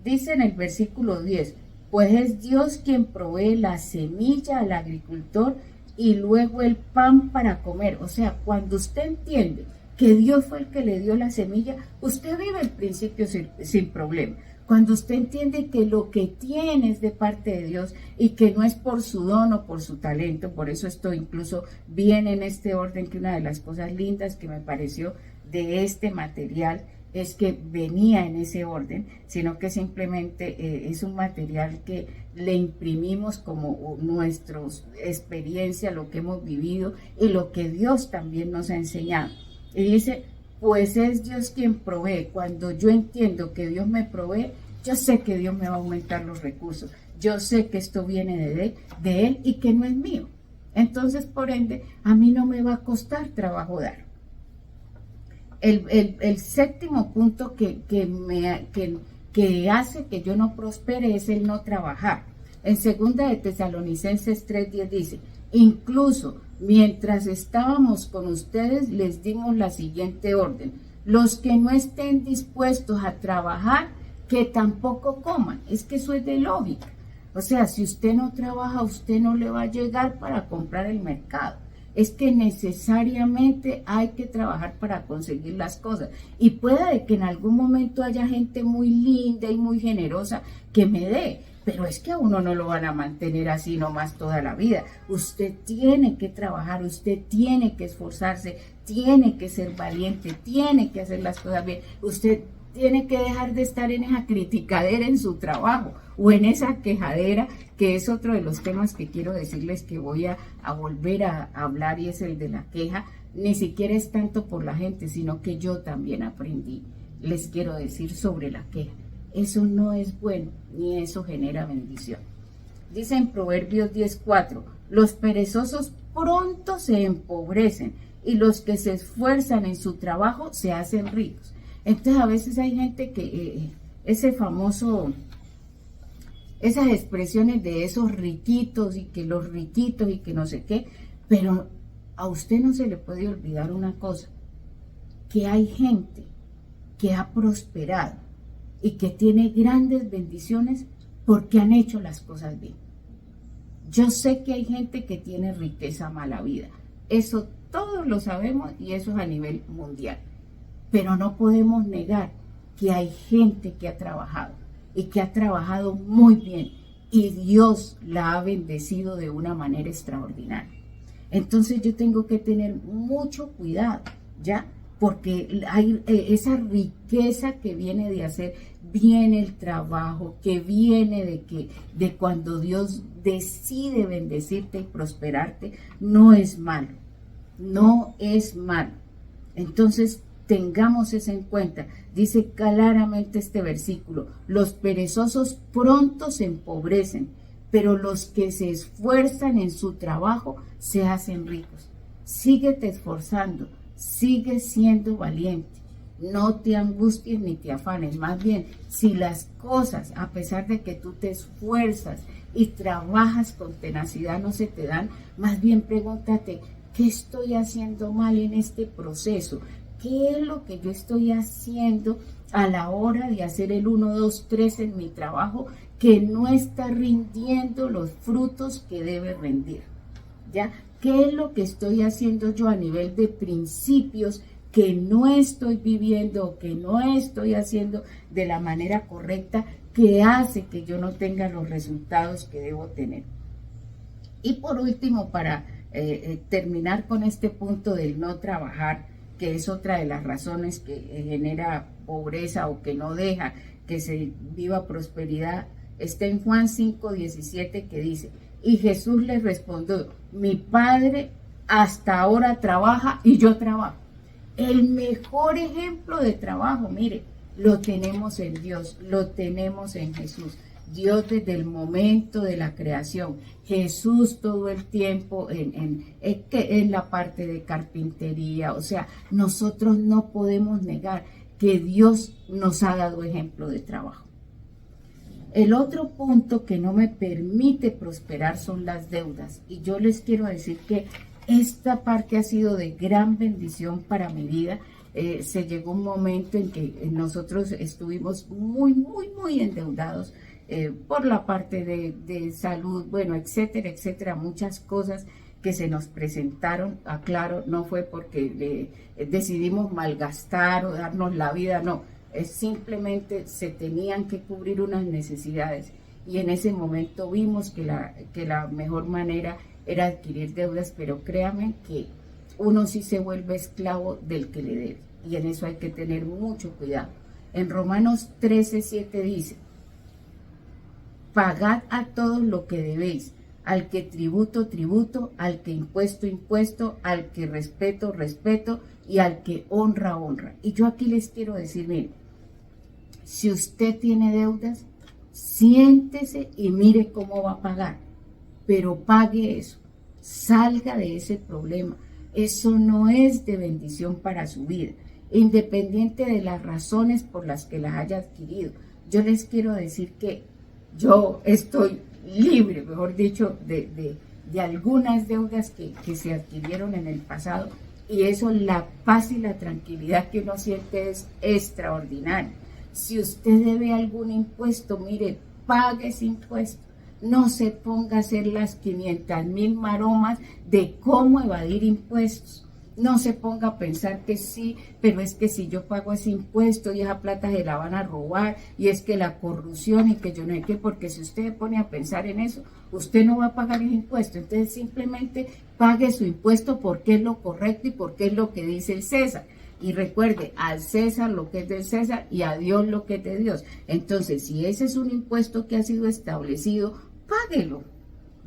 Dice en el versículo 10, pues es Dios quien provee la semilla al agricultor y luego el pan para comer. O sea, cuando usted entiende que Dios fue el que le dio la semilla, usted vive el principio sin problema. Cuando usted entiende que lo que tiene es de parte de Dios y que no es por su don o por su talento, por eso esto incluso viene en este orden, que una de las cosas lindas que me pareció de este material es que venía en ese orden, sino que simplemente es un material que le imprimimos como nuestra experiencia, lo que hemos vivido y lo que Dios también nos ha enseñado. Y dice, pues es Dios quien provee. Cuando yo entiendo que Dios me provee, yo sé que Dios me va a aumentar los recursos. Yo sé que esto viene de Él y que no es mío. Entonces, por ende, a mí no me va a costar trabajo dar. El séptimo punto que hace que yo no prospere es el no trabajar. En 2 de Tesalonicenses 3:10 dice, incluso mientras estábamos con ustedes les dimos la siguiente orden: los que no estén dispuestos a trabajar, que tampoco coman. Es que eso es de lógica. O sea, si usted no trabaja, usted no le va a llegar para comprar el mercado. Es que necesariamente hay que trabajar para conseguir las cosas. Y puede que en algún momento haya gente muy linda y muy generosa que me dé, pero es que a uno no lo van a mantener así nomás toda la vida. Usted tiene que trabajar, usted tiene que esforzarse, tiene que ser valiente, tiene que hacer las cosas bien. Usted tiene que dejar de estar en esa criticadera en su trabajo o en esa quejadera, que es otro de los temas que quiero decirles que voy a volver a hablar, y es el de la queja. Ni siquiera es tanto por la gente, sino que yo también aprendí. les quiero decir sobre la queja. Eso no es bueno, ni eso genera bendición. Dice en Proverbios 10:4, los perezosos pronto se empobrecen y los que se esfuerzan en su trabajo se hacen ricos. Entonces a veces hay gente que ese famoso, esas expresiones de esos riquitos y que los riquitos y que no sé qué, pero a usted no se le puede olvidar una cosa, que hay gente que ha prosperado y que tiene grandes bendiciones porque han hecho las cosas bien. Yo sé que hay gente que tiene riqueza mala vida, eso todos lo sabemos y eso es a nivel mundial, pero no podemos negar que hay gente que ha trabajado y que ha trabajado muy bien y Dios la ha bendecido de una manera extraordinaria. Entonces yo tengo que tener mucho cuidado, ¿ya? Porque hay esa riqueza que viene de hacer bien el trabajo, que viene de cuando Dios decide bendecirte y prosperarte, no es malo, no es malo. Entonces tengamos eso en cuenta. Dice claramente este versículo, los perezosos pronto se empobrecen, pero los que se esfuerzan en su trabajo se hacen ricos. Síguete esforzando, sigue siendo valiente, no te angusties ni te afanes. Más bien, si las cosas, a pesar de que tú te esfuerzas y trabajas con tenacidad, no se te dan, más bien pregúntate, ¿qué estoy haciendo mal en este proceso? ¿Qué es lo que yo estoy haciendo a la hora de hacer el 1, 2, 3 en mi trabajo que no está rindiendo los frutos que debe rendir? ¿Ya? ¿Qué es lo que estoy haciendo yo a nivel de principios que no estoy viviendo o que no estoy haciendo de la manera correcta que hace que yo no tenga los resultados que debo tener? Y por último, para terminar con este punto del no trabajar, que es otra de las razones que genera pobreza o que no deja que se viva prosperidad, está en Juan 5:17 que dice, y Jesús le respondió, mi Padre hasta ahora trabaja y yo trabajo. El mejor ejemplo de trabajo, mire, lo tenemos en Dios, lo tenemos en Jesús. Dios desde el momento de la creación, Jesús todo el tiempo en la parte de carpintería. O sea, nosotros no podemos negar que Dios nos ha dado ejemplo de trabajo. El otro punto que no me permite prosperar son las deudas. Y yo les quiero decir que esta parte ha sido de gran bendición para mi vida. Se llegó un momento en que nosotros estuvimos muy endeudados por la parte de salud, bueno, etcétera, etcétera, muchas cosas que se nos presentaron. Aclaro, no fue porque decidimos malgastar o darnos la vida, no, simplemente se tenían que cubrir unas necesidades y en ese momento vimos que la mejor manera era adquirir deudas, pero créanme que uno sí se vuelve esclavo del que le debe y en eso hay que tener mucho cuidado. En Romanos 13:7 dice, pagad a todos lo que debéis, al que tributo, tributo, al que impuesto, impuesto, al que respeto, respeto y al que honra, honra. Y yo aquí les quiero decir, miren, si usted tiene deudas, siéntese y mire cómo va a pagar, pero pague eso, salga de ese problema. Eso no es de bendición para su vida, independiente de las razones por las que las haya adquirido. Yo les quiero decir que yo estoy libre, mejor dicho, de algunas deudas que se adquirieron en el pasado, y eso, la paz y la tranquilidad que uno siente es extraordinaria. Si usted debe algún impuesto, mire, pague ese impuesto. No se ponga a hacer las 500,000 maromas de cómo evadir impuestos. No se ponga a pensar que sí, pero es que si yo pago ese impuesto y esa plata se la van a robar, y es que la corrupción y que yo no sé qué, porque si usted se pone a pensar en eso, usted no va a pagar el impuesto. Entonces simplemente pague su impuesto porque es lo correcto y porque es lo que dice el César. Y recuerde, al César lo que es del César y a Dios lo que es de Dios. Entonces, si ese es un impuesto que ha sido establecido, páguelo.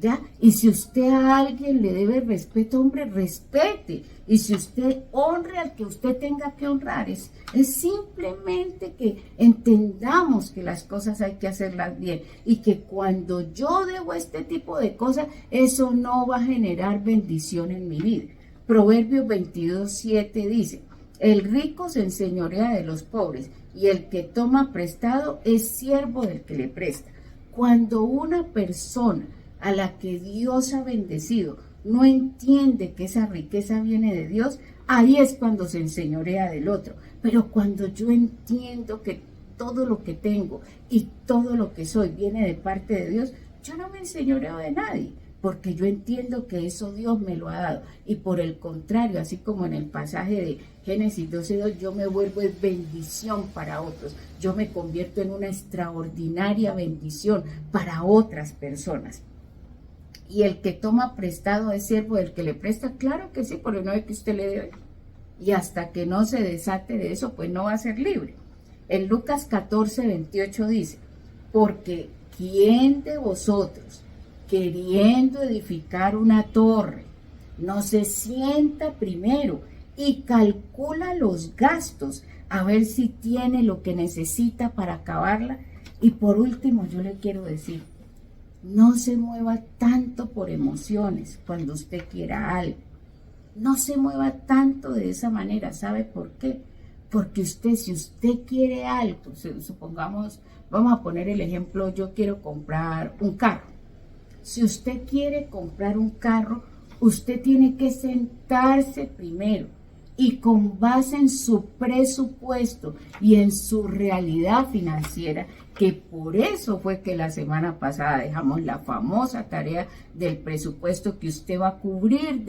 ¿Ya? Y si usted a alguien le debe respeto, hombre, respete. Y si usted honre al que usted tenga que honrar, es simplemente que entendamos que las cosas hay que hacerlas bien y que cuando yo debo este tipo de cosas, eso no va a generar bendición en mi vida. Proverbios 22:7 dice, el rico se enseñorea de los pobres y el que toma prestado es siervo del que le presta. Cuando una persona a la que Dios ha bendecido no entiende que esa riqueza viene de Dios, ahí es cuando se enseñorea del otro. Pero cuando yo entiendo que todo lo que tengo y todo lo que soy viene de parte de Dios, yo no me enseñoreo de nadie, porque yo entiendo que eso Dios me lo ha dado. Y por el contrario, así como en el pasaje de Génesis 12:2, yo me vuelvo en bendición para otros. Yo me convierto en una extraordinaria bendición para otras personas. Y el que toma prestado es siervo del que le presta, claro que sí, porque no es que usted le debe. Y hasta que no se desate de eso, pues no va a ser libre. En Lucas 14:28 dice, porque ¿quién de vosotros, queriendo edificar una torre, no se sienta primero y calcula los gastos a ver si tiene lo que necesita para acabarla? Y por último, yo le quiero decir, no se mueva tanto por emociones cuando usted quiera algo. No se mueva tanto de esa manera. ¿Sabe por qué? Porque usted, si usted quiere algo, supongamos, vamos a poner el ejemplo, yo quiero comprar un carro. Si usted quiere comprar un carro, usted tiene que sentarse primero y con base en su presupuesto y en su realidad financiera, que por eso fue que la semana pasada dejamos la famosa tarea del presupuesto que usted va a cubrir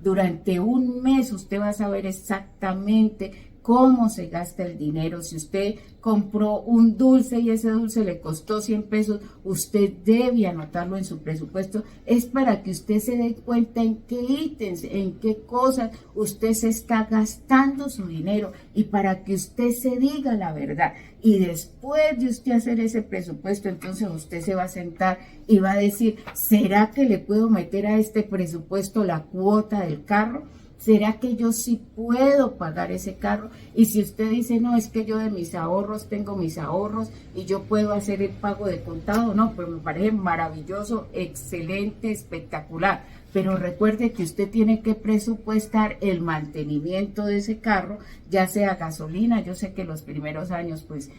durante un mes. Usted va a saber exactamente cómo se gasta el dinero. Si usted compró un dulce y ese dulce le costó 100 pesos, usted debe anotarlo en su presupuesto. Es para que usted se dé cuenta en qué ítems, en qué cosas usted se está gastando su dinero y para que usted se diga la verdad. Y después de usted hacer ese presupuesto, entonces usted se va a sentar y va a decir, ¿será que le puedo meter a este presupuesto la cuota del carro? ¿Será que yo sí puedo pagar ese carro? Y si usted dice, no, es que yo de mis ahorros tengo mis ahorros y yo puedo hacer el pago de contado, no, pues me parece maravilloso, excelente, espectacular. Pero recuerde que usted tiene que presupuestar el mantenimiento de ese carro, ya sea gasolina. Yo sé que los primeros años pues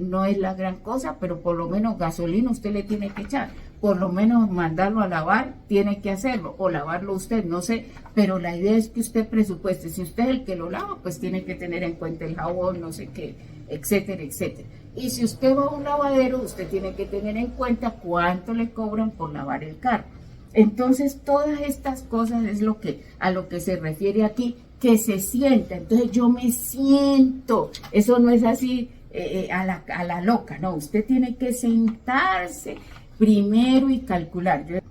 no es la gran cosa, pero por lo menos gasolina usted le tiene que echar. Por lo menos mandarlo a lavar, tiene que hacerlo, o lavarlo usted, no sé, pero la idea es que usted presupueste. Si usted es el que lo lava, pues tiene que tener en cuenta el jabón, no sé qué, etcétera, etcétera. Y si usted va a un lavadero, usted tiene que tener en cuenta cuánto le cobran por lavar el carro. Entonces, todas estas cosas es a lo que se refiere aquí, que se sienta. Entonces, yo me siento, eso no es así a la loca, no, usted tiene que sentarse primero y calcular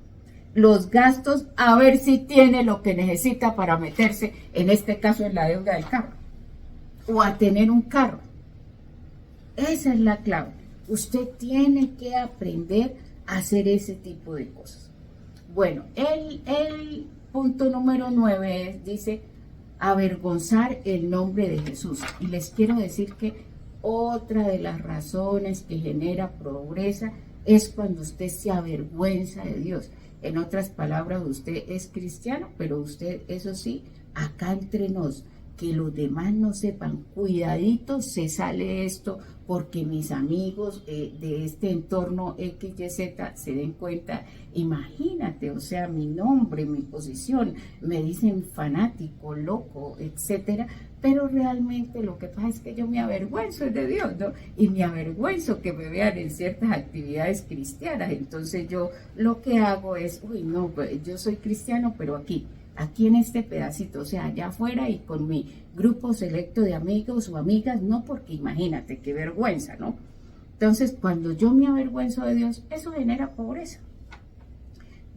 los gastos, a ver si tiene lo que necesita para meterse, en este caso, en la deuda del carro, o a tener un carro. Esa es la clave. Usted tiene que aprender a hacer ese tipo de cosas. Bueno, el punto número 9 dice, avergonzar el nombre de Jesús. Y les quiero decir que otra de las razones que genera pobreza es cuando usted se avergüenza de Dios. En otras palabras, usted es cristiano, pero usted, eso sí, acá entre nos, que los demás no sepan, cuidadito, se sale esto, porque mis amigos de este entorno XYZ se den cuenta. Imagínate, o sea, mi nombre, mi posición, me dicen fanático, loco, etcétera, pero realmente lo que pasa es que yo me avergüenzo de Dios, ¿no? Y me avergüenzo que me vean en ciertas actividades cristianas. Entonces yo lo que hago es, no, pues yo soy cristiano, pero aquí en este pedacito, o sea, allá afuera y con mi grupo selecto de amigos o amigas, no, porque imagínate qué vergüenza, ¿no? Entonces, cuando yo me avergüenzo de Dios, eso genera pobreza.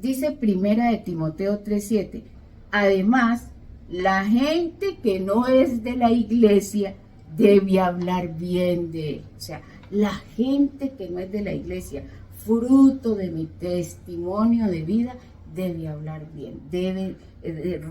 Dice Primera de Timoteo 3:7, además, la gente que no es de la iglesia debe hablar bien de él. O sea, la gente que no es de la iglesia, fruto de mi testimonio de vida, debe hablar bien, debe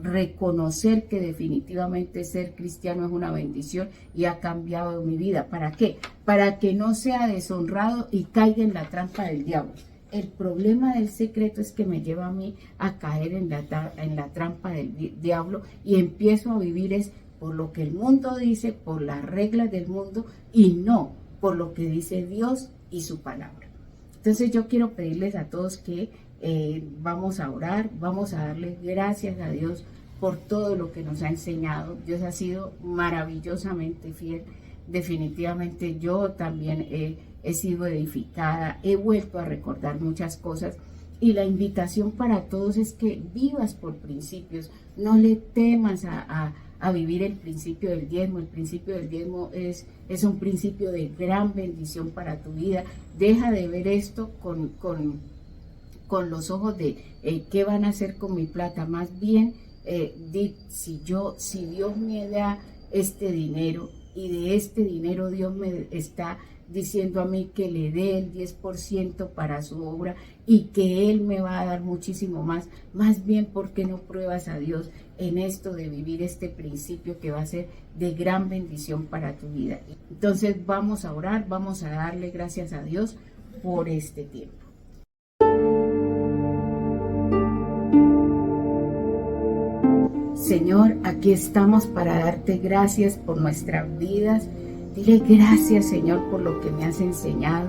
reconocer que definitivamente ser cristiano es una bendición y ha cambiado mi vida. ¿Para qué? Para que no sea deshonrado y caiga en la trampa del diablo. El problema del secreto es que me lleva a mí a caer en la trampa del diablo y empiezo a vivir es por lo que el mundo dice, por las reglas del mundo y no por lo que dice Dios y su palabra. Entonces yo quiero pedirles a todos que vamos a orar, vamos a darle gracias a Dios por todo lo que nos ha enseñado. Dios ha sido maravillosamente fiel. Definitivamente yo también he sido edificada, he vuelto a recordar muchas cosas y la invitación para todos es que vivas por principios, no le temas a vivir el principio del diezmo. El principio del diezmo es un principio de gran bendición para tu vida. Deja de ver esto con los ojos de qué van a hacer con mi plata, más bien si Dios me da este dinero y de este dinero Dios me está diciendo a mí que le dé el 10% para su obra y que Él me va a dar muchísimo más bien, ¿por qué no pruebas a Dios en esto de vivir este principio que va a ser de gran bendición para tu vida? Entonces vamos a orar, vamos a darle gracias a Dios por este tiempo. Señor, aquí estamos para darte gracias por nuestras vidas. Dile gracias, Señor, por lo que me has enseñado.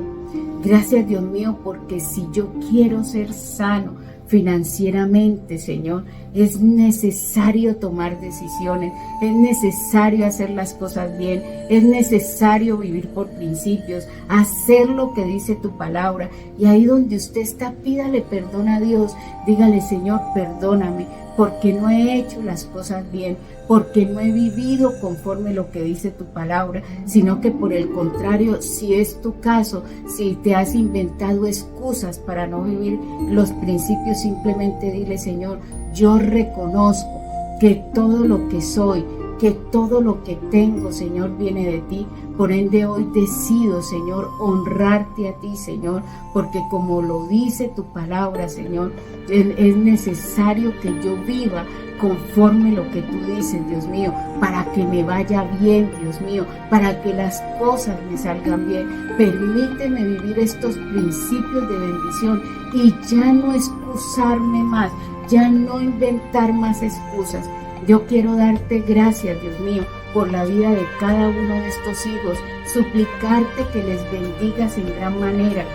Gracias, Dios mío, porque si yo quiero ser sano financieramente, Señor, es necesario tomar decisiones, es necesario hacer las cosas bien, es necesario vivir por principios, hacer lo que dice tu palabra. Y ahí donde usted está, pídale perdón a Dios, dígale, Señor, perdóname, porque no he hecho las cosas bien, porque no he vivido conforme lo que dice tu palabra, sino que por el contrario, si es tu caso, si te has inventado excusas para no vivir los principios, simplemente dile, Señor, yo reconozco que todo lo que soy, que todo lo que tengo, Señor, viene de ti. Por ende hoy decido, Señor, honrarte a ti, Señor, porque como lo dice tu palabra, Señor, es necesario que yo viva conforme lo que tú dices, Dios mío, para que me vaya bien, Dios mío, para que las cosas me salgan bien. Permíteme vivir estos principios de bendición y ya no excusarme más, ya no inventar más excusas. Yo quiero darte gracias, Dios mío, por la vida de cada uno de estos hijos, suplicarte que les bendigas en gran manera,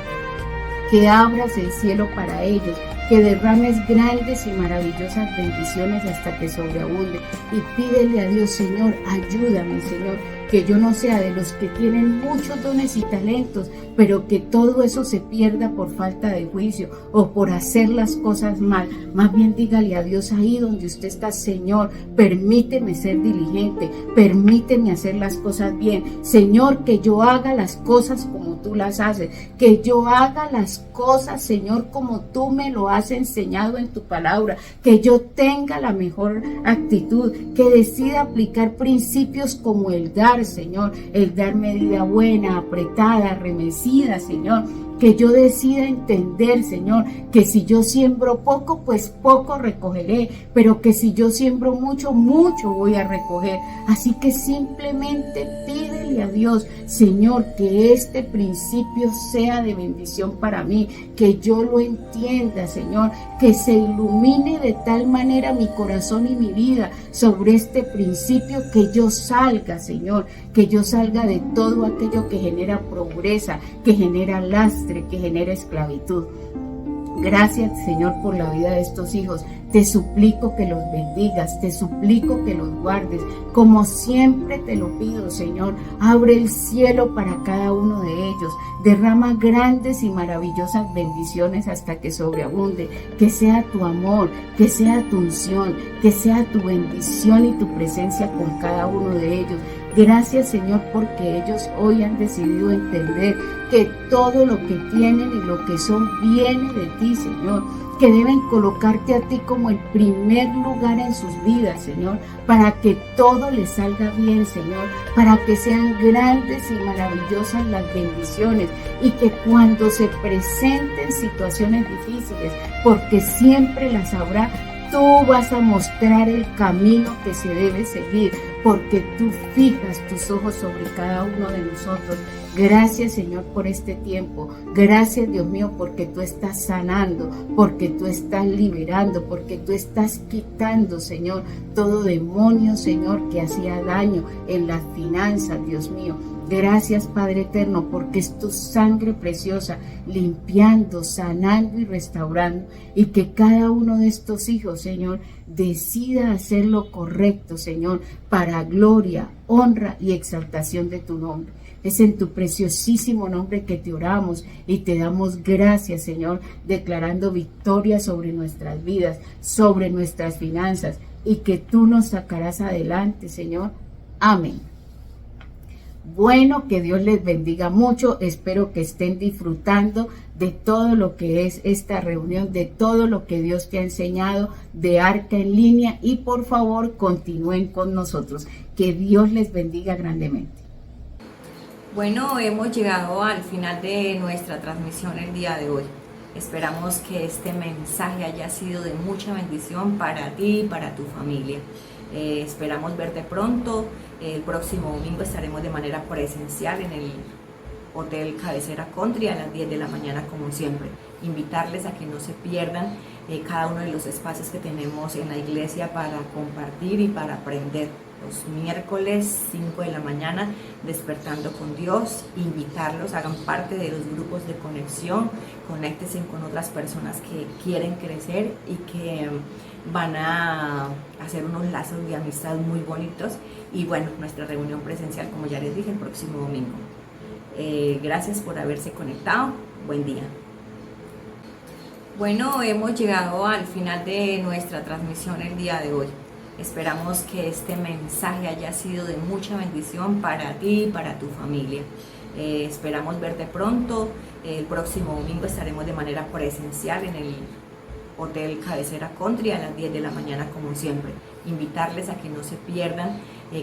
que abras el cielo para ellos, que derrames grandes y maravillosas bendiciones hasta que sobreabunde. Y pídele a Dios, Señor, ayúdame, Señor, que yo no sea de los que tienen muchos dones y talentos, pero que todo eso se pierda por falta de juicio o por hacer las cosas mal. Más bien dígale a Dios ahí donde usted está, Señor, permíteme ser diligente, permíteme hacer las cosas bien. Señor, que yo haga las cosas como tú las haces, que yo haga las cosas, Señor, como tú me lo has enseñado en tu palabra, que yo tenga la mejor actitud, que decida aplicar principios como el dar, Señor, el dar medida buena, apretada, remecida, Señor, que yo decida entender, Señor, que si yo siembro poco, pues poco recogeré, pero que si yo siembro mucho, mucho voy a recoger. Así que simplemente pídele a Dios, Señor, que este principio sea de bendición para mí, que yo lo entienda, Señor, que se ilumine de tal manera mi corazón y mi vida sobre este principio, que yo salga, Señor, que yo salga de todo aquello que genera pobreza, que genera lastre, que genera esclavitud. Gracias, Señor, por la vida de estos hijos. Te suplico que los bendigas, te suplico que los guardes. Como siempre te lo pido, Señor, abre el cielo para cada uno de ellos. Derrama grandes y maravillosas bendiciones hasta que sobreabunde. Que sea tu amor, que sea tu unción, que sea tu bendición y tu presencia con cada uno de ellos. Gracias, Señor, porque ellos hoy han decidido entender que todo lo que tienen y lo que son viene de ti, Señor, que deben colocarte a ti como el primer lugar en sus vidas, Señor, para que todo les salga bien, Señor, para que sean grandes y maravillosas las bendiciones y que cuando se presenten situaciones difíciles, porque siempre las habrá, tú vas a mostrar el camino que se debe seguir, porque tú fijas tus ojos sobre cada uno de nosotros. Gracias, Señor, por este tiempo. Gracias, Dios mío, porque tú estás sanando, porque tú estás liberando, porque tú estás quitando, Señor, todo demonio, Señor, que hacía daño en las finanzas, Dios mío. Gracias, Padre eterno, porque es tu sangre preciosa limpiando, sanando y restaurando, y que cada uno de estos hijos, Señor, decida hacer lo correcto, Señor, para gloria, honra y exaltación de tu nombre. Es en tu preciosísimo nombre que te oramos y te damos gracias, Señor, declarando victoria sobre nuestras vidas, sobre nuestras finanzas, y que tú nos sacarás adelante, Señor. Amén. Bueno, que Dios les bendiga mucho. Espero que estén disfrutando de todo lo que es esta reunión, de todo lo que Dios te ha enseñado de Arca en Línea, y por favor continúen con nosotros. Que Dios les bendiga grandemente. Bueno, hemos llegado al final de nuestra transmisión el día de hoy. Esperamos que este mensaje haya sido de mucha bendición para ti y para tu familia. Esperamos verte pronto. El próximo domingo estaremos de manera presencial en el Hotel Cabecera Country a las 10 de la mañana, como siempre. Invitarles a que no se pierdan cada uno de los espacios que tenemos en la iglesia para compartir y para aprender. Los miércoles 5 de la mañana, despertando con Dios. Invitarlos, hagan parte de los grupos de conexión, conéctense con otras personas que quieren crecer y que van a hacer unos lazos de amistad muy bonitos. Y bueno, nuestra reunión presencial, como ya les dije, el próximo domingo. Gracias por haberse conectado. Buen día. Bueno, hemos llegado al final de nuestra transmisión el día de hoy. Esperamos que este mensaje haya sido de mucha bendición para ti y para tu familia. Esperamos verte pronto. El próximo domingo estaremos de manera presencial en el Hotel Cabecera Country a las 10 de la mañana, como siempre. Invitarles a que no se pierdan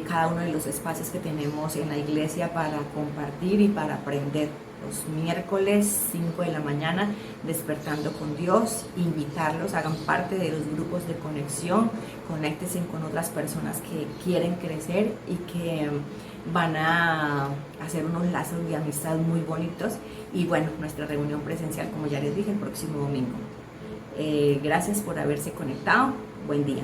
cada uno de los espacios que tenemos en la iglesia para compartir y para aprender. Los miércoles 5 de la mañana, despertando con Dios. Invitarlos, hagan parte de los grupos de conexión, conéctense con otras personas que quieren crecer y que van a hacer unos lazos de amistad muy bonitos. Y bueno, nuestra reunión presencial, como ya les dije, el próximo domingo. Gracias por haberse conectado. Buen día.